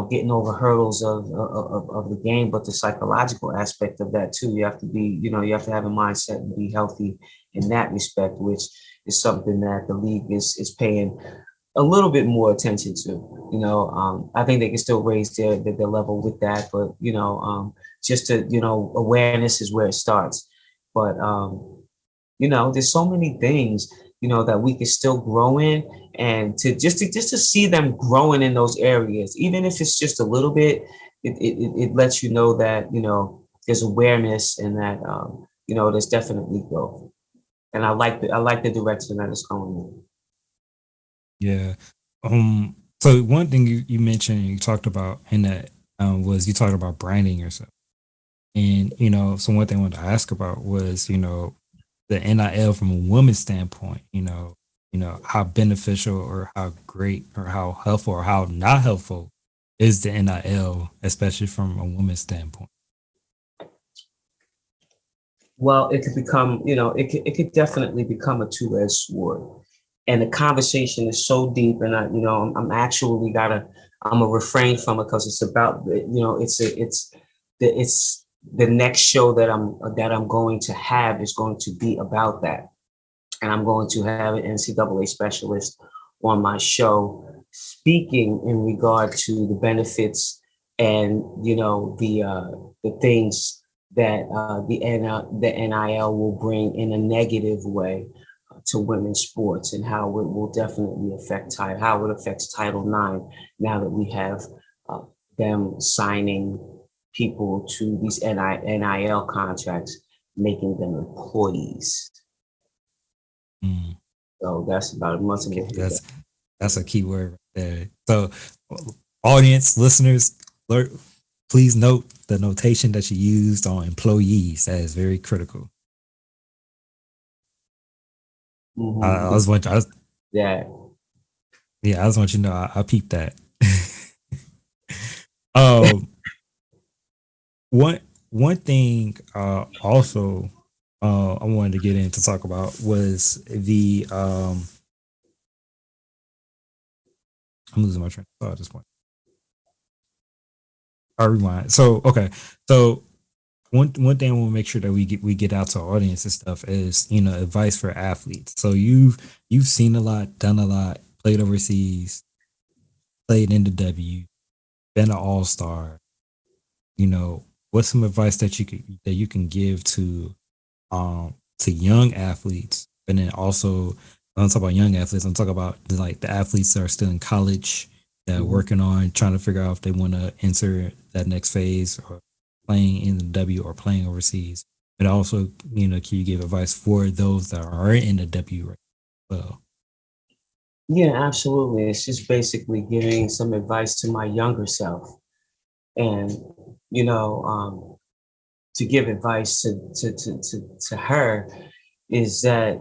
A: getting over hurdles of the game, but the psychological aspect of that too. You have to be you have to have a mindset and be healthy in that respect, which is something that the league is paying a little bit more attention to. I think they can still raise their level with that, but just to awareness is where it starts. But there's so many things that we can still grow in, and to see them growing in those areas, even if it's just a little bit, it lets you know that there's awareness, and that there's definitely growth. And I like the direction that it's going in.
C: Yeah. So one thing you mentioned, you talked about in that was you talked about branding yourself. And so one thing I wanted to ask about was, the NIL from a woman's standpoint, how beneficial or how great or how helpful or how not helpful is the NIL, especially from a woman's standpoint?
A: Well, it could become, it could definitely become a two-edged sword. And the conversation is so deep, and I'm actually I'm a refrain from it, because it's about, it's the next show that I'm going to have is going to be about that. And I'm going to have an NCAA specialist on my show speaking in regard to the benefits, and the things that the NIL will bring in a negative way to women's sports, and how it will definitely affect how it affects Title IX, now that we have them signing people to these NIL contracts, making them employees.
C: Mm.
A: So that's about as much of it.
C: That's a key word right there. So, audience, listeners, please note the notation that you used on employees. That is very critical.
A: Mm-hmm.
C: I was want I was,
A: Yeah.
C: I just want you to know I peeped that. um, one thing also I wanted to get in to talk about was the I'm losing my train of thought at this point. I'll rewind. So okay, so one thing I want to make sure that we get out to our audience and stuff is advice for athletes. So you've seen a lot, done a lot, played overseas, played in the W, been an all-star. What's some advice that you can give to young athletes, and then also I'm talking about young athletes. I'm talking about like the athletes that are still in college, that are working on trying to figure out if they want to enter that next phase, or playing in the W or playing overseas. And also, can you give advice for those that are in the W right well?
A: Yeah, absolutely. It's just basically giving some advice to my younger self, and to give advice to her is that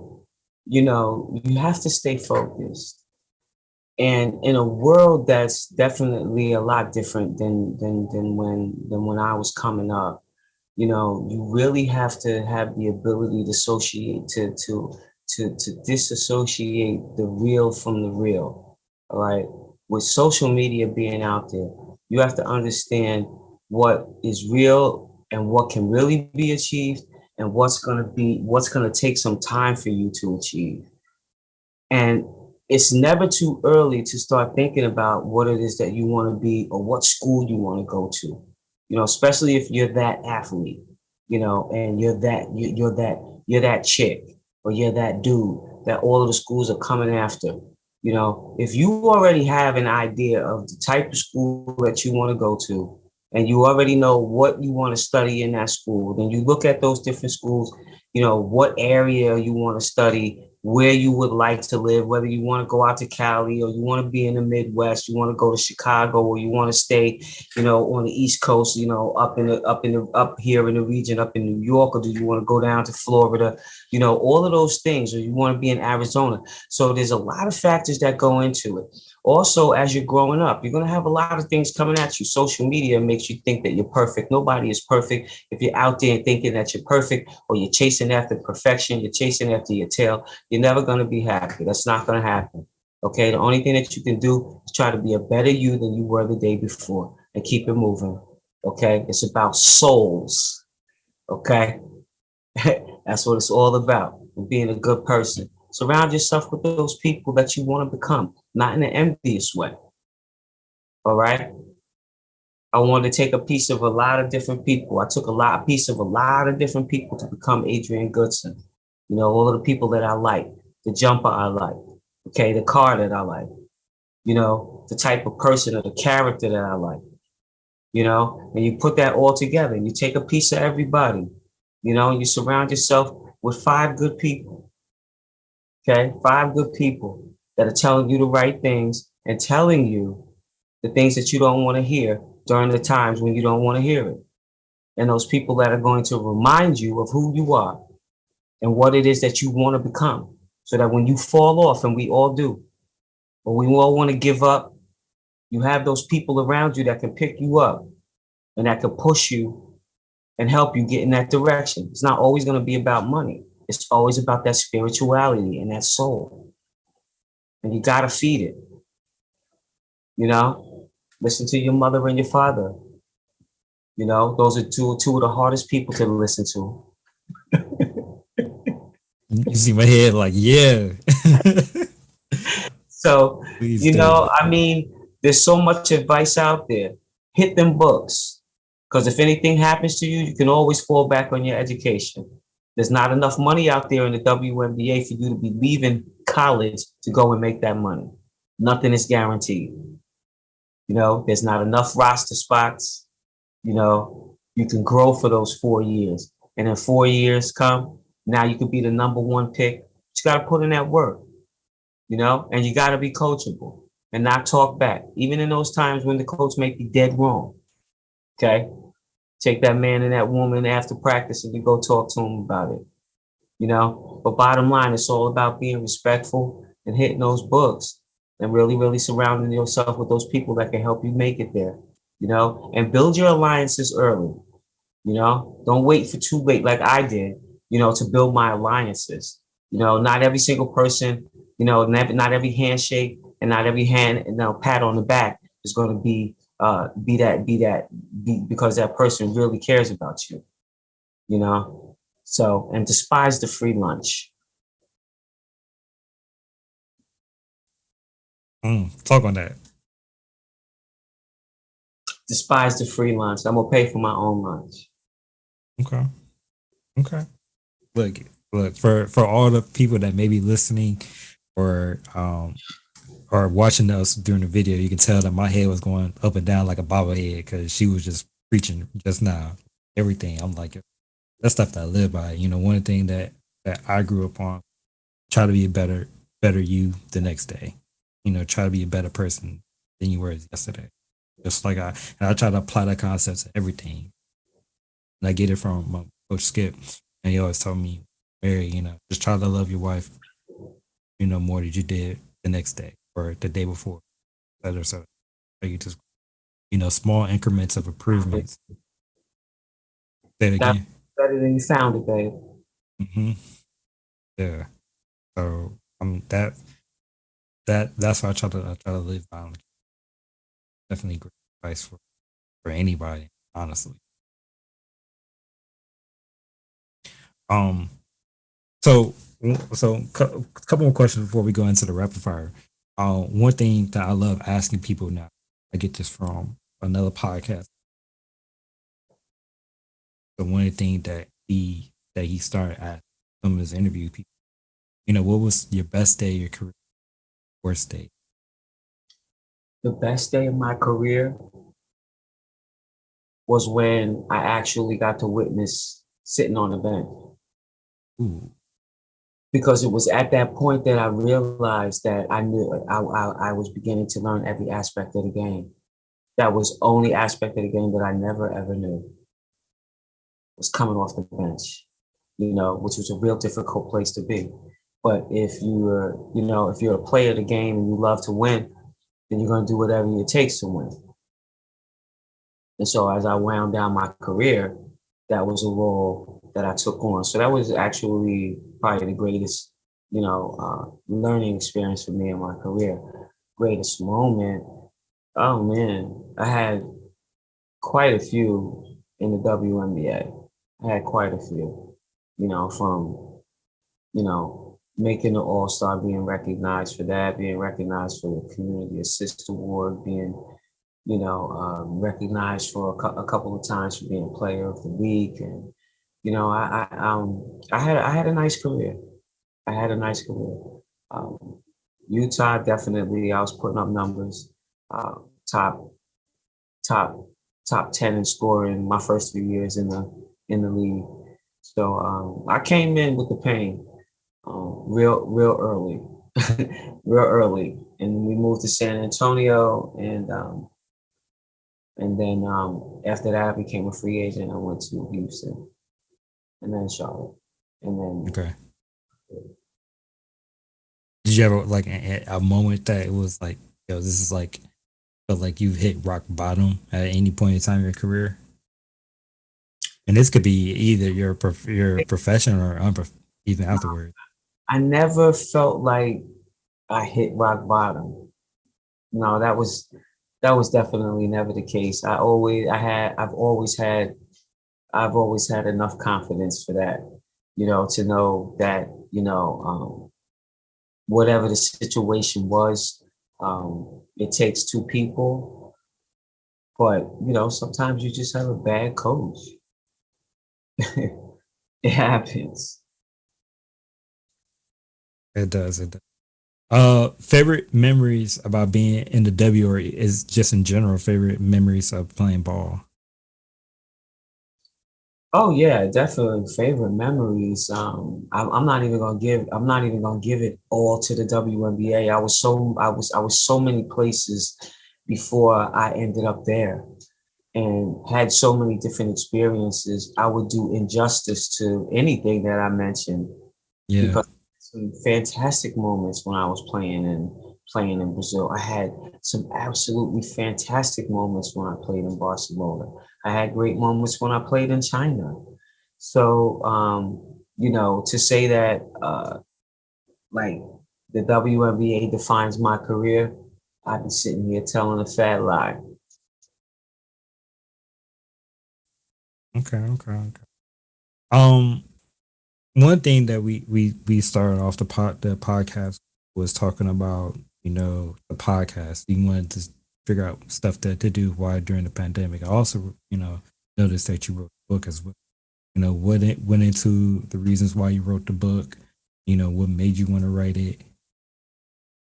A: you have to stay focused. And in a world that's definitely a lot different than when I was coming up, you really have to have the ability to associate to disassociate the real from the real. All right. With social media being out there, you have to understand what is real and what can really be achieved, and what's gonna take some time for you to achieve. And it's never too early to start thinking about what it is that you want to be or what school you want to go to. Especially if you're that athlete, and you're that chick or you're that dude that all of the schools are coming after. If you already have an idea of the type of school that you want to go to, and you already know what you want to study in that school, then you look at those different schools, what area you want to study, where you would like to live, whether you want to go out to Cali or you want to be in the Midwest, you want to go to Chicago, or you want to stay, on the East Coast, up here in the region, up in New York, or do you want to go down to Florida, all of those things, or you want to be in Arizona. So there's a lot of factors that go into it. Also, as you're growing up, you're going to have a lot of things coming at you. Social media makes you think that you're perfect. Nobody is perfect. If you're out there thinking that you're perfect, or you're chasing after perfection, you're chasing after your tail, you're never going to be happy. That's not going to happen. Okay. The only thing that you can do is try to be a better you than you were the day before and keep it moving. Okay. It's about souls. Okay. That's what it's all about. Being a good person. Surround yourself with those people that you want to become, not in an envious way. All right. I wanted to take a piece of a lot of different people. I took a piece of a lot of different people to become Adrian Goodson. All of the people that I like, the jumper I like, okay, the car that I like, the type of person or the character that I like, and you put that all together and you take a piece of everybody, and you surround yourself with 5 good people, okay, 5 good people that are telling you the right things and telling you the things that you don't want to hear during the times when you don't want to hear it. And those people that are going to remind you of who you are and what it is that you want to become, so that when you fall off, and we all do, or we all want to give up, you have those people around you that can pick you up and that can push you and help you get in that direction. It's not always going to be about money. It's always about that spirituality and that soul. And you got to feed it. Listen to your mother and your father. Those are two of the hardest people to listen to.
C: You see my head like, yeah.
A: So,
C: Please do.
A: there's so much advice out there. Hit them books. Because if anything happens to you, you can always fall back on your education. There's not enough money out there in the WNBA for you to be leaving college to go and make that money. Nothing is guaranteed. There's not enough roster spots. You can grow for those 4 years. And in 4 years come, now you could be the number 1 pick. You got to put in that work, and you got to be coachable and not talk back, even in those times when the coach may be dead wrong. Okay. Take that man and that woman after practice and you go talk to them about it, But bottom line, it's all about being respectful and hitting those books and really, really surrounding yourself with those people that can help you make it there, and build your alliances early. Don't wait for too late like I did, to build my alliances. Not every single person, not every handshake and not every hand, pat on the back is going to be because that person really cares about you, So, and despise the free lunch.
C: Talk on that.
A: Despise the free lunch. I'm gonna pay for my own lunch.
C: Okay. Look for all the people that may be listening or watching us during the video, you can tell that my head was going up and down like a bobblehead because she was just preaching just now. Everything. I'm like, that's stuff that I live by. One thing that I grew up on, try to be a better you the next day. Try to be a better person than you were yesterday. Just like I try to apply that concept to everything. And I get it from my coach Skip, and he always told me, Mary, just try to love your wife, more than you did the next day or the day before. So you just, small increments of improvements. Say it again.
A: Better than you found it, babe.
C: Mm-hmm. Yeah. So that's why I try to live by. Definitely great advice for anybody, honestly. So So, a couple more questions before we go into the rapid fire. One thing that I love asking people now, I get this from another podcast. So one of the things that he started at some of his interview people, what was your best day of your career, worst day?
A: The best day of my career was when I actually got to witness sitting on the bench.
C: Ooh,
A: Because it was at that point that I realized that I knew I was beginning to learn every aspect of the game. That was only aspect of the game that I never ever knew was coming off the bench, which was a real difficult place to be. But if you're a player of the game and you love to win, then you're going to do whatever it takes to win. And so as I wound down my career, that was a role that I took on. So that was actually probably the greatest, learning experience for me in my career. Greatest moment. Oh man, I had quite a few in the WNBA. I had quite a few, from, making the All-Star, being recognized for that, being recognized for the Community Assist Award, being recognized for a couple of times for being Player of the Week, and I had a nice career. I had a nice career. Um, Utah definitely. I was putting up numbers. Uh, top top top 10 in scoring my first 3 years in the league. So I came in with the pain, real early, real early, and we moved to San Antonio, and then after that, I became a free agent. I went to Houston and then Charlotte. And then,
C: okay. Did you ever like a moment that it was like, this is like, felt like you've hit rock bottom at any point in time in your career? And this could be either your profession or even afterward.
A: I never felt like I hit rock bottom. No, that was definitely never the case. I've always had enough confidence for that, to know that, whatever the situation was, it takes two people. But, sometimes you just have a bad coach. It happens.
C: It does. It does. Favorite memories about being in the W, or is just in general favorite memories of playing ball?
A: Oh yeah, definitely favorite memories. I'm not even gonna give it all to the WNBA. I was so many places before I ended up there, and had so many different experiences. I would do injustice to anything that I mentioned,
C: Yeah.
A: because some fantastic moments when I was playing in Brazil. I had some absolutely fantastic moments when I played in Barcelona. I had great moments when I played in China. So to say that like the WNBA defines my career, I'd be sitting here telling a fat lie.
C: Okay. Okay. Okay. Um, One thing that we started off the podcast was talking about the podcast. You wanted to figure out stuff to do while during the pandemic. I also noticed that you wrote a book as well. What it went into the reasons why you wrote the book. What made you want to write it.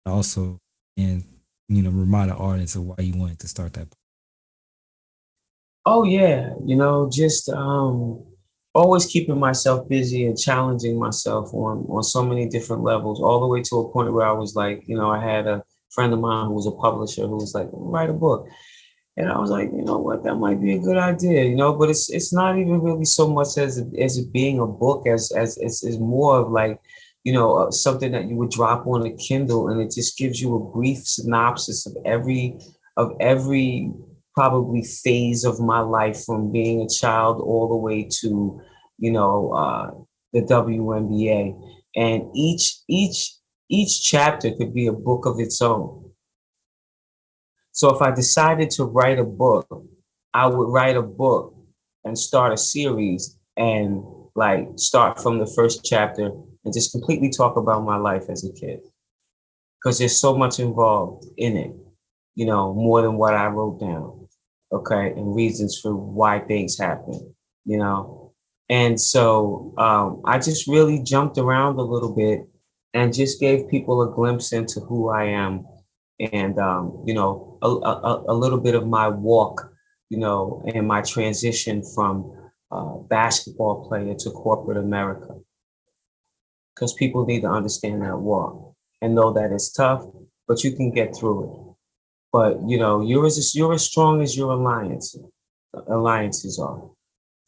C: Also, and remind the audience of why you wanted to start that.
A: Oh yeah, just always keeping myself busy and challenging myself on so many different levels, all the way to a point where I was like, I had a friend of mine who was a publisher who was like, write a book. And I was like, you know what, that might be a good idea, but it's not even really so much as it being a book as it's more of like, something that you would drop on a Kindle, and it just gives you a brief synopsis of every probably phase of my life, from being a child all the way to, the WNBA. And each chapter could be a book of its own. So if I decided to write a book, I would write a book and start a series, and like start from the first chapter and just completely talk about my life as a kid. Because there's so much involved in it, more than what I wrote down. Okay. And reasons for why things happen, you know. And so I just really jumped around a little bit and just gave people a glimpse into who I am and, a little bit of my walk, and my transition from basketball player to corporate America. Because people need to understand that walk and know that it's tough, but you can get through it. But you're as strong as your alliances are,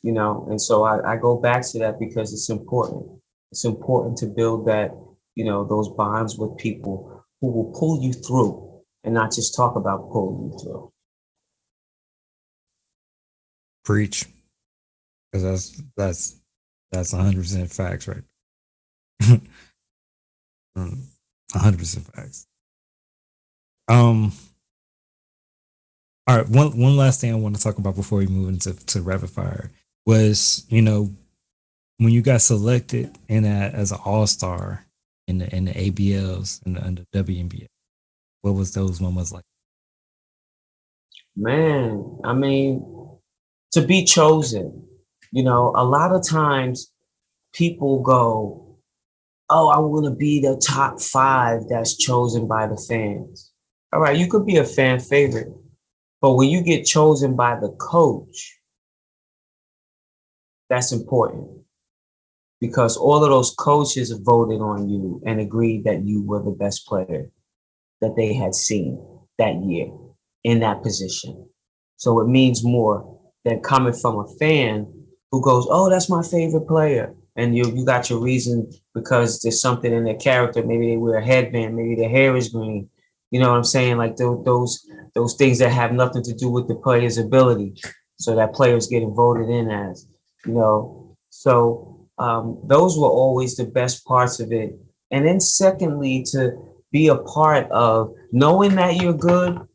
A: and so I go back to that because it's important. It's important to build that, those bonds with people who will pull you through and not just talk about pulling you through.
C: Preach, because that's 100% facts, right? 100% facts. All right, one last thing I want to talk about before we move into rapid fire was, when you got selected in that as an all-star in the ABLs and the WNBA, what was those moments like?
A: Man, I mean, to be chosen, a lot of times people go, oh, I want to be the top 5 that's chosen by the fans. All right, you could be a fan favorite, but when you get chosen by the coach, that's important because all of those coaches voted on you and agreed that you were the best player that they had seen that year in that position. So it means more than coming from a fan who goes, oh, that's my favorite player. And you got your reason because there's something in their character. Maybe they wear a headband, maybe their hair is green. You know what I'm saying? Like those things that have nothing to do with the player's ability. So that player's getting voted in as, So those were always the best parts of it. And then secondly, to be a part of knowing that you're good,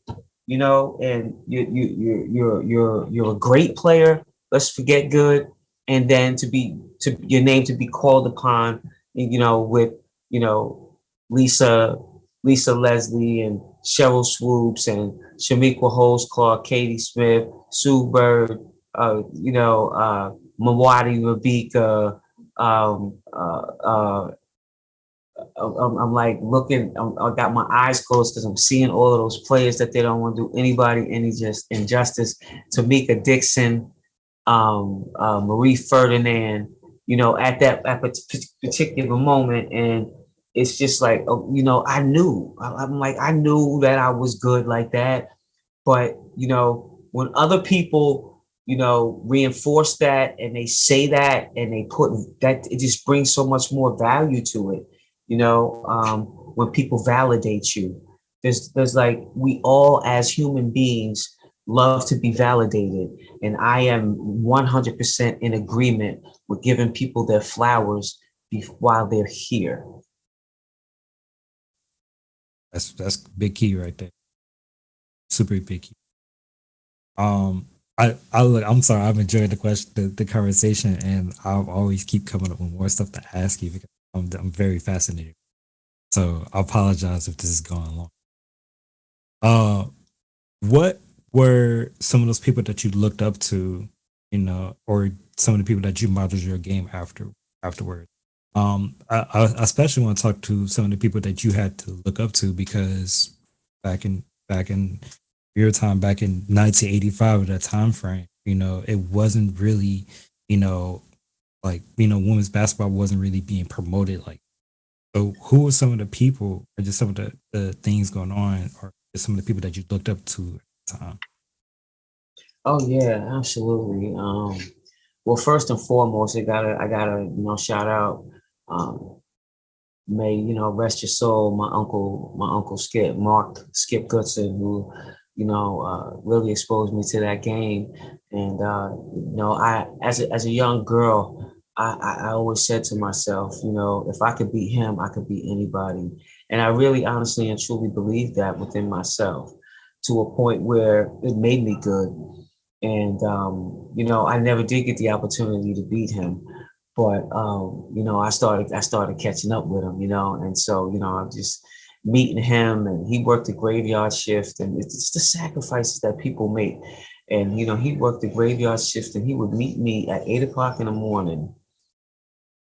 A: and you're a great player. Let's forget good, and then to your name to be called upon, with Lisa Lisa Leslie and Cheryl Swoops and Shamiqua Holesclaw, Katie Smith, Sue Bird, Mawadi Rabika, I'm like looking, I got my eyes closed because I'm seeing all of those players that they don't want to do anybody any just injustice. Tamika Dixon, Marie Ferdinand, at that particular moment. And it's just like, I knew, I knew that I was good like that. But, when other people, reinforce that and they say that and they put that, it just brings so much more value to it. When people validate you, there's like, we all as human beings love to be validated. And I am 100% in agreement with giving people their flowers while they're here.
C: That's big key right there. Super big key. I'm sorry, I've enjoyed the question, the conversation, and I'll always keep coming up with more stuff to ask you because I'm very fascinated. So I apologize if this is going long. What were some of those people that you looked up to, or some of the people that you modeled your game afterward? I especially want to talk to some of the people that you had to look up to because back in your time, back in 1985, that time frame, it wasn't really, women's basketball wasn't really being promoted like. So who were some of the people or just some of the things going on or some of the people that you looked up to at the time?
A: Oh yeah, absolutely. Well, first and foremost, I gotta shout out, may rest your soul, my uncle Mark Skip Goodson, who really exposed me to that game. And I as a young girl, I always said to myself, if I could beat him, I could beat anybody. And I really honestly and truly believe that within myself to a point where it made me good. And I never did get the opportunity to beat him, but I started catching up with him, and so I'm just meeting him, and he worked the graveyard shift, and it's just the sacrifices that people make. And he worked the graveyard shift, and he would meet me at 8 o'clock in the morning,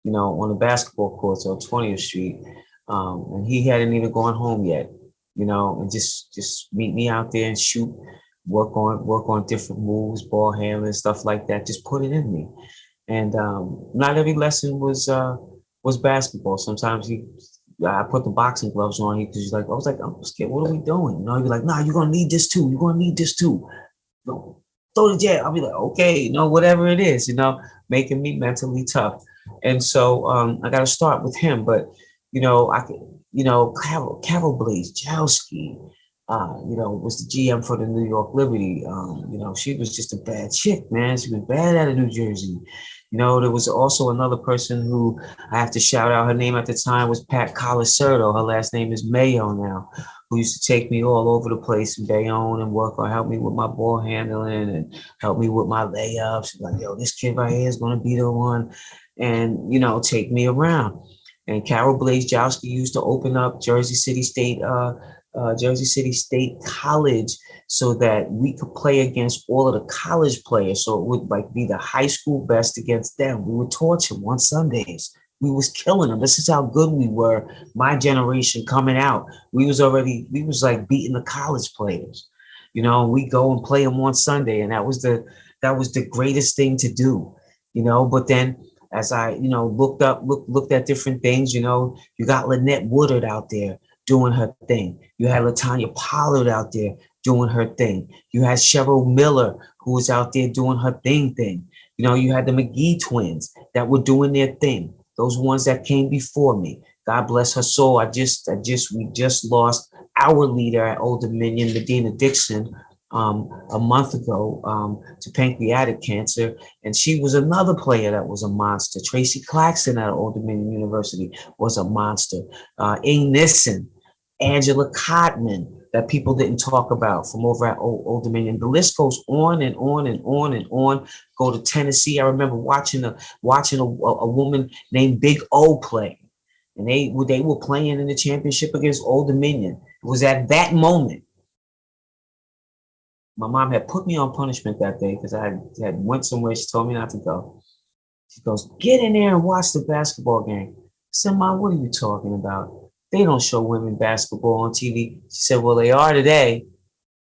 A: on the basketball courts on 20th Street. And he hadn't even gone home yet, and just meet me out there and shoot, work on different moves, ball handling, stuff like that. Just put it in me. And not every lesson was basketball. Sometimes I put the boxing gloves on because he's like, I was like, I'm scared. What are we doing? He'd be like, nah, you're gonna need this too. You're gonna need this too. Throw the jab. I'll be like, okay, whatever it is, making me mentally tough. And so I got to start with him. But I could, Carol Blaze Jowski, was the GM for the New York Liberty. She was just a bad chick, man. She was bad out of New Jersey. There was also another person who I have to shout out. Her name at the time was Pat Colacerdo. Her last name is Mayo now, who used to take me all over the place in Bayonne and help me with my ball handling and help me with my layups. Like, yo, this kid right here is going to be the one, and, take me around. And Carol Blaze Jowski used to open up Jersey City State College so that we could play against all of the college players. So it would be the high school best against them. We would torch them on Sundays. We was killing them. This is how good we were. My generation coming out, we was like beating the college players. We go and play them on Sunday, and that was the greatest thing to do. But then as I looked at different things, you got Lynette Woodard out there doing her thing. You had LaTanya Pollard out there doing her thing. You had Cheryl Miller, who was out there doing her thing. You had the McGee twins that were doing their thing. Those ones that came before me. God bless her soul. We just lost our leader at Old Dominion, Medina Dixon, a month ago to pancreatic cancer. And she was another player that was a monster. Tracy Claxton at Old Dominion University was a monster. Ing Nissen, Angela Cotman, that people didn't talk about from over at Old Dominion. The list goes on and on and on and on. Go to Tennessee. I remember watching a woman named Big O play, and they were playing in the championship against Old Dominion. It was at that moment. My mom had put me on punishment that day because I had went somewhere. She told me not to go. She goes, get in there and watch the basketball game. I said, Mom, what are you talking about? They don't show women basketball on TV. She said, well, they are today.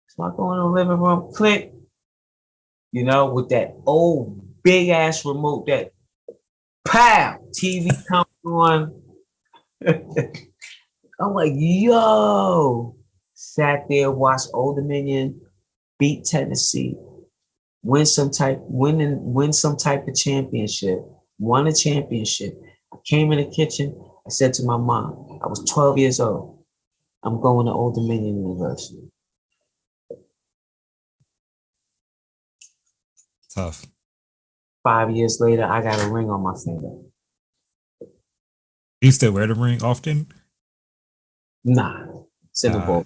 A: So I go in the living room, click, with that old big ass remote, that pow, TV comes on. I'm like, yo, sat there, watched Old Dominion beat Tennessee, win some type of championship, won a championship. I came in the kitchen. I said to my mom, I was 12 years old, I'm going to Old Dominion University.
C: Tough.
A: 5 years later, I got a ring on my finger.
C: You still wear the ring often?
A: Nah, it's in the bowl.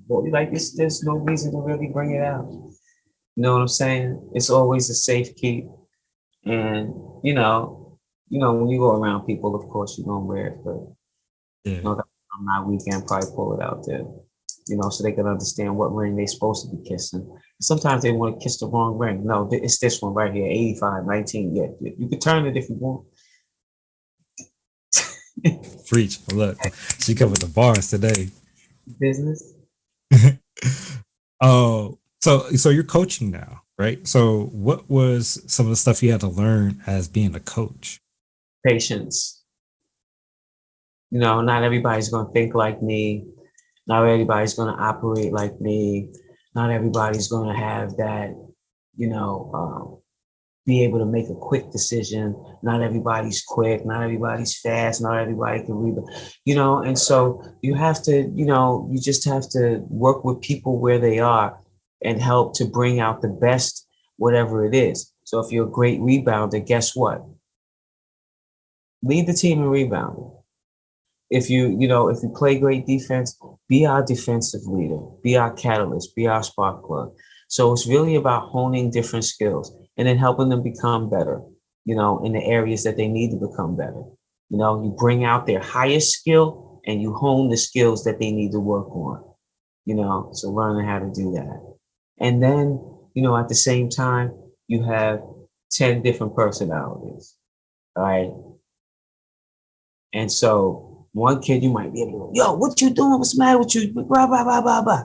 A: There's no reason to really bring it out. You know what I'm saying? It's always a safe keep. And, when you go around people, of course, you're going to wear it. But on my weekend, probably pull it out there, so they can understand what ring they're supposed to be kissing. Sometimes they want to kiss the wrong ring. No, it's this one right here, 85, 19. Yeah, you can turn it if you want.
C: Preach. Look, she covered the bars today.
A: Business.
C: Oh, so you're coaching now, right? So what was some of the stuff you had to learn as being a coach?
A: Patience. Not everybody's going to think like me. Not everybody's going to operate like me. Not everybody's going to have that, be able to make a quick decision. Not everybody's quick. Not everybody's fast. Not everybody can read, and so you have to, you just have to work with people where they are and help to bring out the best, whatever it is. So if you're a great rebounder, guess what? Lead the team in rebounding. If you play great defense, be our defensive leader, be our catalyst, be our spark plug. So it's really about honing different skills. and then helping them become better, in the areas that they need to become better. You bring out their highest skill and you hone the skills that they need to work on, so learning how to do that. And then, at the same time, you have 10 different personalities, all right? And so one kid, you might be able to go, yo, what you doing? What's the matter with you? Blah, blah, blah, blah, blah.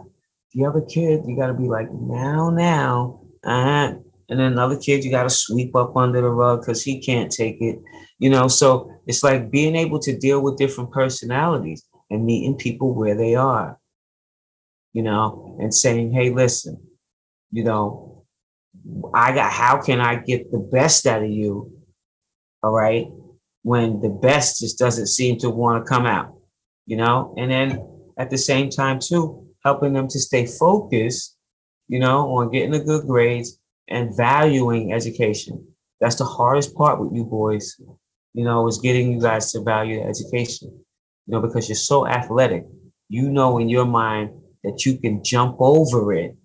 A: The other kid, you got to be like, now. And then another kid, you got to sweep up under the rug because he can't take it. So it's like being able to deal with different personalities and meeting people where they are, and saying, hey, listen, how can I get the best out of you? All right. When the best just doesn't seem to want to come out, and then at the same time too, helping them to stay focused, on getting the good grades and valuing education. That's the hardest part with you boys, is getting you guys to value education, because you're so athletic, in your mind that you can jump over it.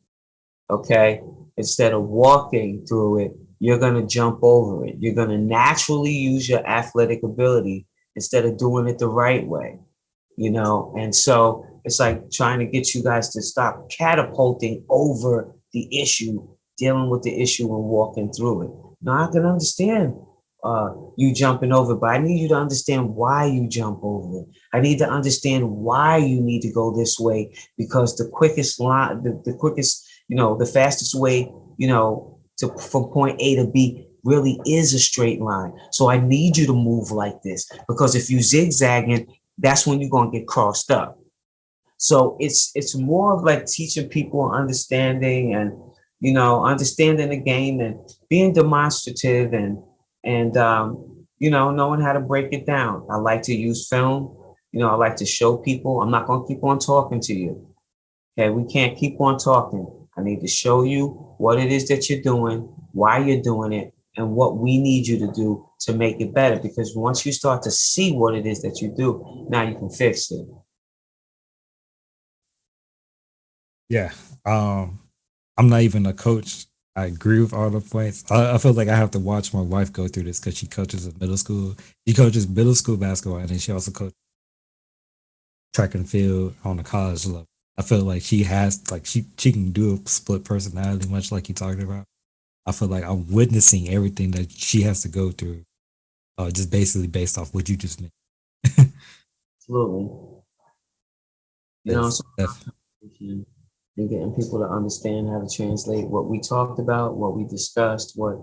A: Okay. Instead of walking through it, you're going to jump over it. You're going to naturally use your athletic ability instead of doing it the right way, and so it's like trying to get you guys to stop catapulting over the issue, dealing with the issue and walking through it. Now I can understand you jumping over, but I need you to understand why you jump over it. I need to understand why you need to go this way, because the quickest line, the quickest, the fastest way, from point A to B really is a straight line. So I need you to move like this, because if you zigzagging, that's when you're going to get crossed up. So it's more of like teaching people understanding and, understanding the game and being demonstrative and knowing how to break it down. I like to use film. I like to show people. I'm not going to keep on talking to you. Okay, we can't keep on talking. I need to show you what it is that you're doing, why you're doing it, and what we need you to do to make it better. Because once you start to see what it is that you do, now you can fix it.
C: Yeah. I'm not even a coach. I agree with all the points. I feel like I have to watch my wife go through this because she coaches in middle school. She coaches middle school basketball, and then she also coaches track and field on the college level. I feel like she has, like, she can do a split personality, much like you talked about. I feel like I'm witnessing everything that she has to go through, just basically based off what you just made.
A: Absolutely.
C: Yes,
A: And getting people to understand how to translate what we talked about, what we discussed, what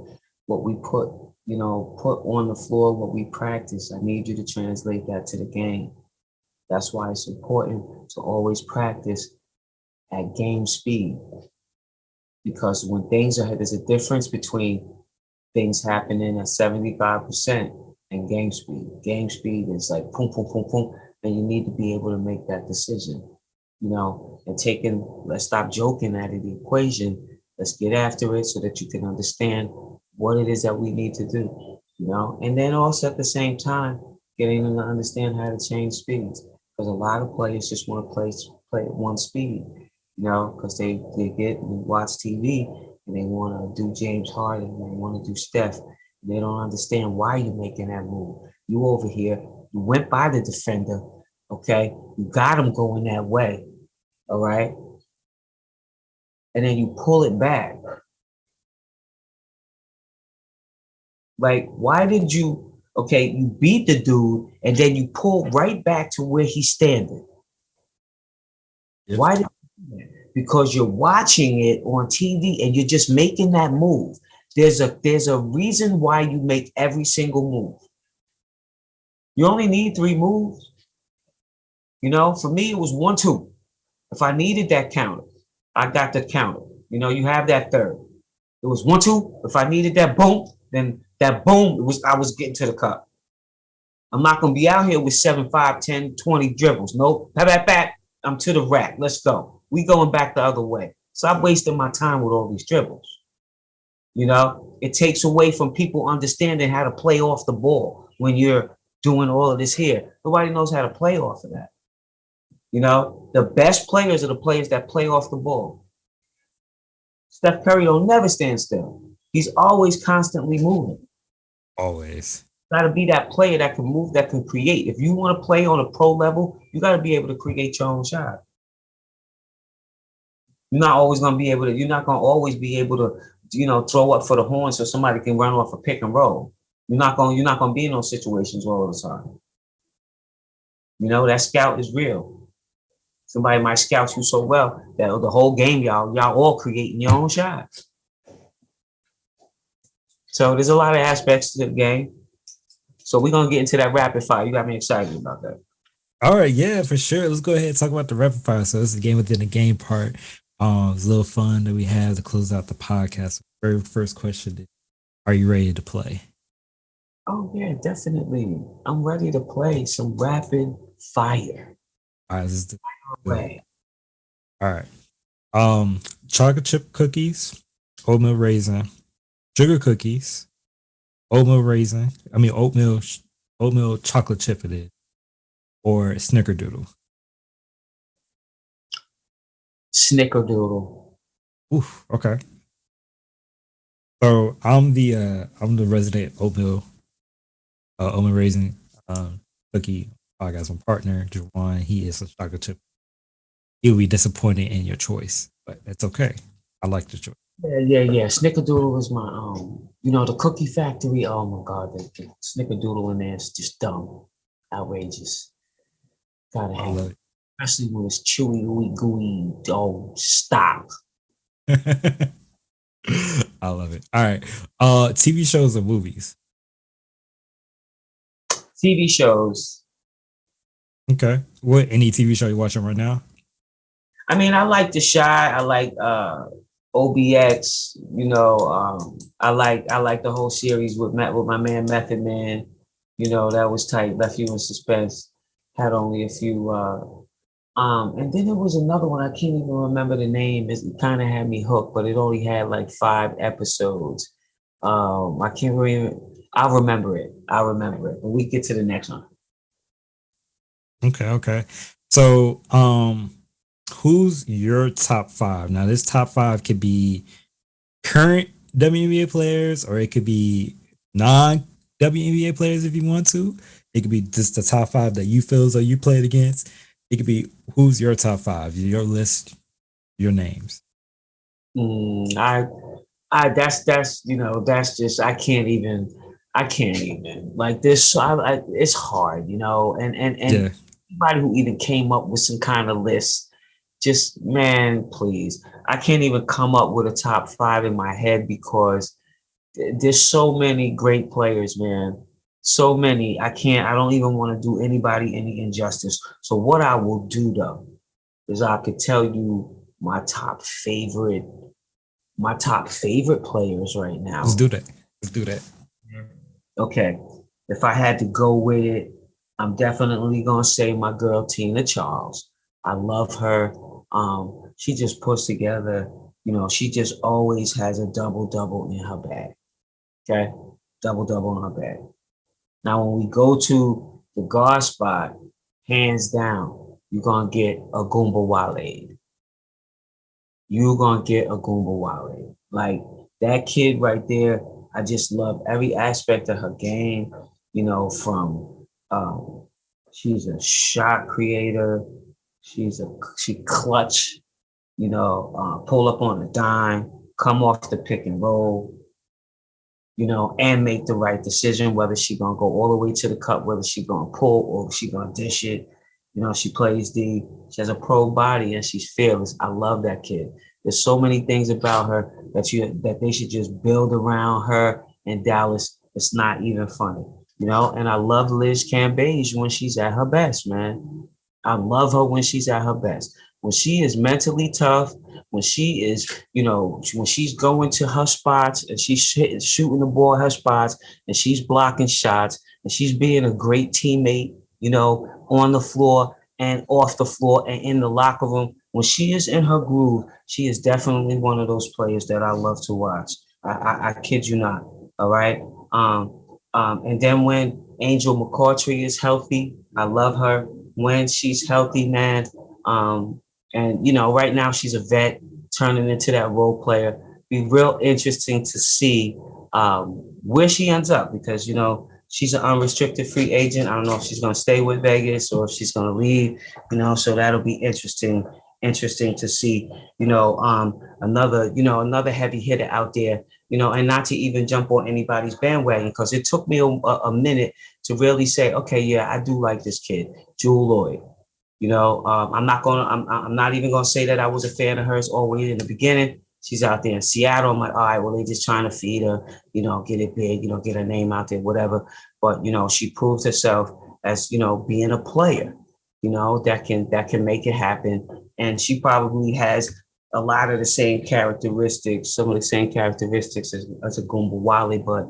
A: we put on the floor, what we practice. I need you to translate that to the game. That's why it's important to always practice at game speed. Because when there's a difference between things happening at 75% and game speed. Game speed is like boom, boom, boom, boom, and you need to be able to make that decision, and let's stop joking out of the equation. Let's get after it so that you can understand what it is that we need to do, and then also at the same time, getting them to understand how to change speeds. Because a lot of players just want to play at one speed, because they get and watch TV and they want to do James Harden, and they want to do Steph. And they don't understand why you're making that move. You over here, you went by the defender, okay? You got him going that way, all right? And then you pull it back. Like, why did you, you beat the dude and then you pull right back to where he's standing? Yep. Why did you do that? Because you're watching it on TV and you're just making that move. There's a reason why you make every single move. You only need 3 moves. For me, it was 1, 2. If I needed that counter, I got the counter. You have that third. It was 1, 2. If I needed that boom, then that boom, I was getting to the cup. I'm not going to be out here with 7, 5, 10, 20 dribbles. Nope. Back. I'm to the rack. Let's go. We going back the other way. Stop wasting my time with all these dribbles. It takes away from people understanding how to play off the ball when you're doing all of this here. Nobody knows how to play off of that. The best players are the players that play off the ball. Steph Curry don't never stand still. He's always constantly moving.
C: Always.
A: Got to be that player that can move, that can create. If you want to play on a pro level, you got to be able to create your own shot. You're not always going to be able to. You're not going to always be able to, throw up for the horn so somebody can run off a pick and roll. You're not going. You're not going to be in those situations all the time. That scout is real. Somebody might scout you so well that the whole game, y'all all creating your own shots. So there's a lot of aspects to the game. So we're gonna get into that rapid fire. You got me excited about that.
C: All right, yeah, for sure. Let's go ahead and talk about the rapid fire. So this is the game within the game part. It's a little fun that we have to close out the podcast. Very first question: are you ready to play?
A: Oh yeah, definitely. I'm ready to play some rapid fire.
C: All right, this is the way. All right. Chocolate chip cookies, oatmeal raisin, sugar cookies, oatmeal chocolate chip it is, or snickerdoodle.
A: Snickerdoodle.
C: Oof, okay. So I'm the resident oatmeal raisin cookie podcast. My partner, Juwan, he is a chocolate chip. He'll be disappointed in your choice, but it's okay. I like the choice.
A: Yeah. Snickerdoodle is my the Cookie Factory. Oh my God, the Snickerdoodle in there is just dumb, outrageous. Gotta have it, especially when it's chewy, gooey. Oh, stop.
C: I love it. All right, TV shows or movies?
A: TV shows.
C: Okay, what any TV show you watching right now?
A: I mean, I like The Shy. I like OBX. I like the whole series with my man Method Man. That was tight. Left you in suspense. Had only a few. And then there was another one. I can't even remember the name. It kind of had me hooked, but it only had like 5 episodes. I can't remember. I'll remember it. But we get to the next one.
C: Okay. So, who's your top 5? Now, this top 5 could be current WNBA players, or it could be non-WNBA players if you want to. It could be just the top 5 that you feel as though you played against. It could be who's your top 5, your list, your names.
A: That's just I can't even like this. It's hard, and
C: Yeah.
A: anybody who even came up with some kind of list, just man, please. I can't even come up with a top 5 in my head because there's so many great players, man. So many. I don't even want to do anybody any injustice. So what I will do though is I could tell you my top favorite players right now.
C: Let's do that.
A: Okay. If I had to go with it, I'm definitely gonna say my girl Tina Charles. I love her. She just puts together, she just always has a double in her bag. Okay, double in her bag. Now, when we go to the guard spot, hands down, you're gonna get a Goomba Wale. You're gonna get a Goomba Wale. Like that kid right there, I just love every aspect of her game. From she's a shot creator, she clutch. Pull up on a dime, come off the pick and roll. And make the right decision, whether she gonna go all the way to the cup, whether she gonna pull or she gonna dish it. She plays D. She has a pro body and she's fearless. I love that kid. There's so many things about her that they should just build around her in Dallas. It's not even funny, And I love Liz Cambage when she's at her best, man. I love her when she's at her best. When she is mentally tough, when she is, when she's going to her spots and she's shooting the ball at her spots and she's blocking shots and she's being a great teammate, on the floor and off the floor and in the locker room. When she is in her groove, she is definitely one of those players that I love to watch. I kid you not. All right. And then when Angel McCoughtry is healthy, I love her. When she's healthy, man. And right now she's a vet turning into that role player. be real interesting to see where she ends up because, she's an unrestricted free agent. I don't know if she's going to stay with Vegas or if she's going to leave, so that'll be interesting to see, another heavy hitter out there, and not to even jump on anybody's bandwagon because it took me a minute to really say, okay, yeah, I do like this kid, Jewel Lloyd. I'm not even gonna say that I was a fan of hers all the way in the beginning. She's out there in Seattle. I'm like, all right, well, they're just trying to feed her, get it big, get her name out there, whatever. But she proved herself as being a player, that can make it happen. And she probably has a lot of the same characteristics, some of the same characteristics as a Goomba Wally, but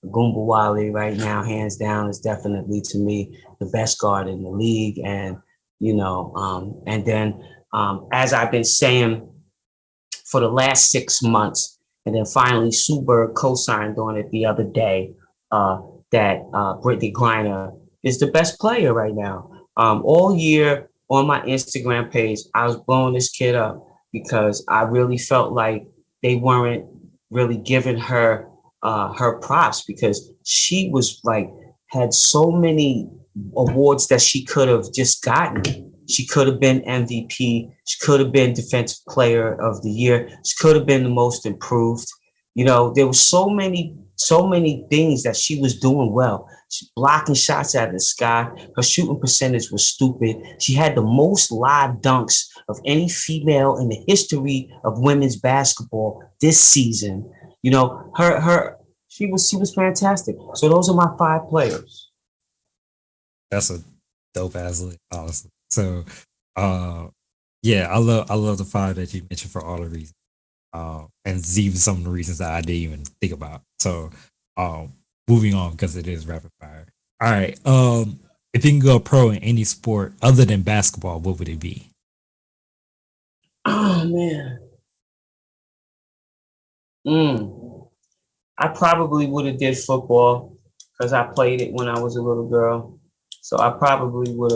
A: Goomba Wally right now, hands down, is definitely to me the best guard in the league. And then as I've been saying for the last 6 months, and then finally Sue Bird co-signed on it the other day, that Brittany Griner is the best player right now. All year on my Instagram page, I was blowing this kid up because I really felt like they weren't really giving her her props because she was like had so many awards that she could have just gotten. She could have been MVP. She could have been Defensive Player of the Year. She could have been the most improved. There were so many things that she was doing well. She's blocking shots out of the sky. Her shooting percentage was stupid. She had the most live dunks of any female in the history of women's basketball this season. She was fantastic. So those are my 5 players.
C: That's a dope ass list, honestly. So, yeah, I love the 5 that you mentioned for all the reasons, and even some of the reasons that I didn't even think about. So, moving on because it is rapid fire. All right, if you can go pro in any sport other than basketball, what would it be?
A: Oh man, I probably would have did football because I played it when I was a little girl. So I probably would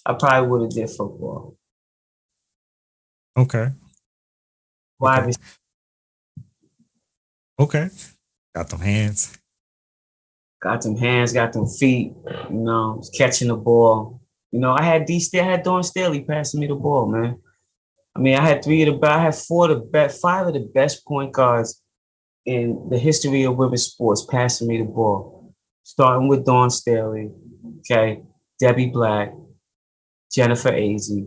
A: have did football.
C: Okay.
A: Why?
C: Okay. Got them hands.
A: Got them hands, got them feet, catching the ball. I had Dawn Staley passing me the ball, man. I mean, I had 5 of the best point guards in the history of women's sports passing me the ball. Starting with Dawn Staley, okay, Debbie Black, Jennifer Azzi,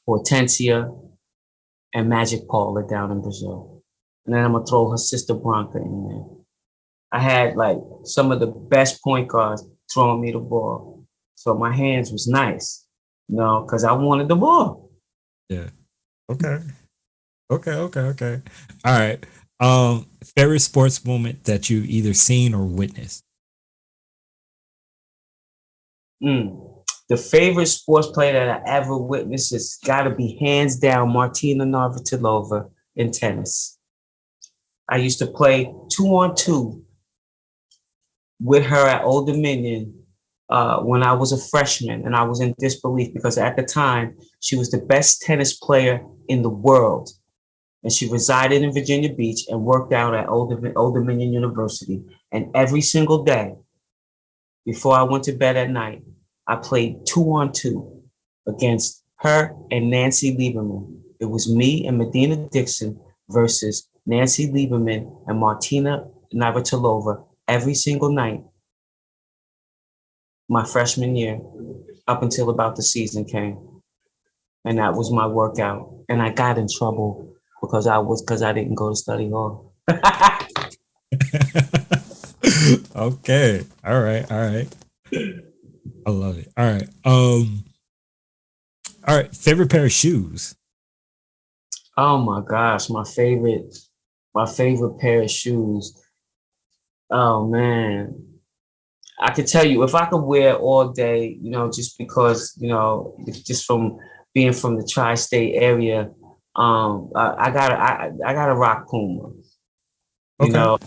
A: Hortensia, and Magic Paula down in Brazil. And then I'm going to throw her sister Bronca in there. I had like some of the best point guards throwing me the ball. So my hands was nice, because I wanted the ball.
C: Yeah. Okay. Okay. All right. Favorite sports moment that you've either seen or witnessed?
A: The favorite sports player that I ever witnessed has got to be hands down Martina Navratilova in tennis. I used to play 2-on-2 with her at Old Dominion when I was a freshman, and I was in disbelief because at the time she was the best tennis player in the world, and she resided in Virginia Beach and worked out at Old Dominion University. And every single day before I went to bed at night, I played 2-on-2 against her and Nancy Lieberman. It was me and Medina Dixon versus Nancy Lieberman and Martina Navratilova every single night my freshman year up until about the season came. And that was my workout. And I got in trouble because I didn't go to study hall.
C: Okay. All right. I love it. All right. All right. Favorite pair of shoes?
A: Oh my gosh, my favorite pair of shoes. Oh man. I could tell you if I could wear all day, just because, just from being from the tri-state area, I gotta rock Puma.
C: Okay.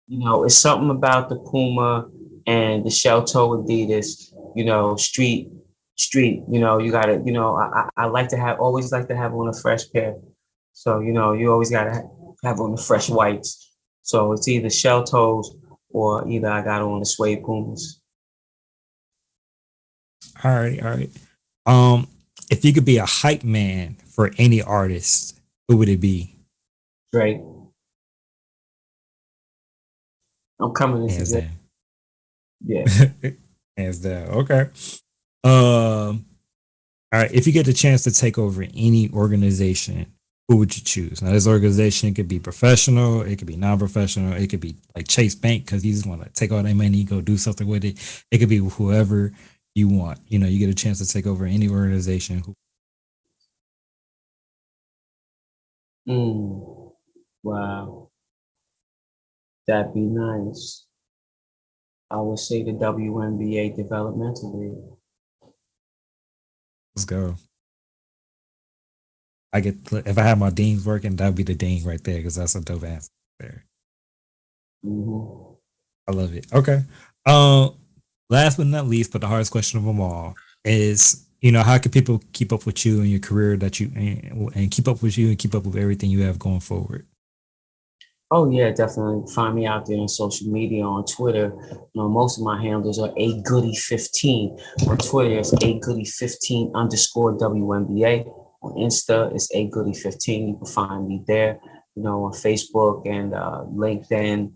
A: It's something about the Puma and the shell toe Adidas, street, you gotta, I always like to have on a fresh pair. So, you always got to have on the fresh whites. So it's either shell toes or either I got on the suede Pumas.
C: All right, all right. Um, if you could be a hype man for any artist, who would it be?
A: Drake, I'm coming into
C: Hands
A: Drake.
C: down.
A: Yeah.
C: Hands down. Okay. Um, all right. If you get the chance to take over any organization, who would you choose? Now, this organization could be professional, it could be non-professional, it could be like Chase Bank because you just want to take all that money, go do something with it. It could be whoever you want. You get a chance to take over any organization.
A: Mm, wow. That'd be nice. I would say the WNBA Developmental League.
C: Let's go. I get if I have my deans working, that'd be the dean right there because that's a dope answer there.
A: Mm-hmm.
C: I love it. Okay. Um, last but not least, but the hardest question of them all is, how can people keep up with you and your career that you and keep up with you and keep up with everything you have going forward?
A: Oh yeah, definitely find me out there on social media on Twitter. Most of my handles are a goody 15. On Twitter, it's a goody 15 underscore WNBA. On Insta, it's a goody 15. You can find me there. On Facebook and LinkedIn.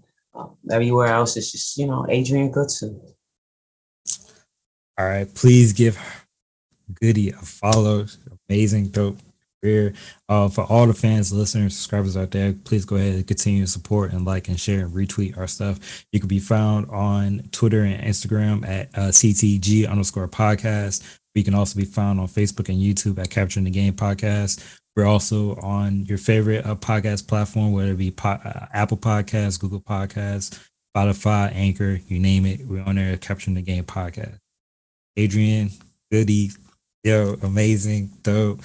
A: Everywhere else, it's just Adrian Goodson.
C: All right. Please give Goody a follow. Amazing, dope career. For all the fans, listeners, subscribers out there, please go ahead and continue to support and like and share and retweet our stuff. You can be found on Twitter and Instagram at CTG underscore podcast. We can also be found on Facebook and YouTube at Capturing the Game Podcast. We're also on your favorite podcast platform, whether it be Apple Podcasts, Google Podcasts, Spotify, Anchor, you name it. We're on there at Capturing the Game Podcast. Adrian, Goody, yo, amazing, dope.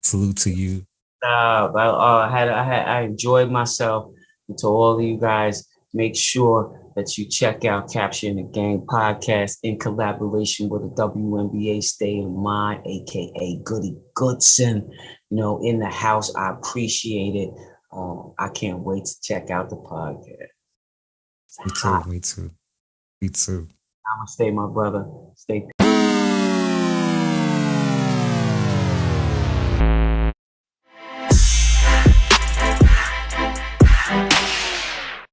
C: Salute to you.
A: I enjoyed myself. And to all of you guys, make sure that you check out Capturing the Game podcast in collaboration with the WNBA Stay in Mind, aka Goody Goodson. In the house, I appreciate it. I can't wait to check out the podcast. It's
C: Me too.
A: hot.
C: Me too. Me too.
A: Namaste, my brother. Stay.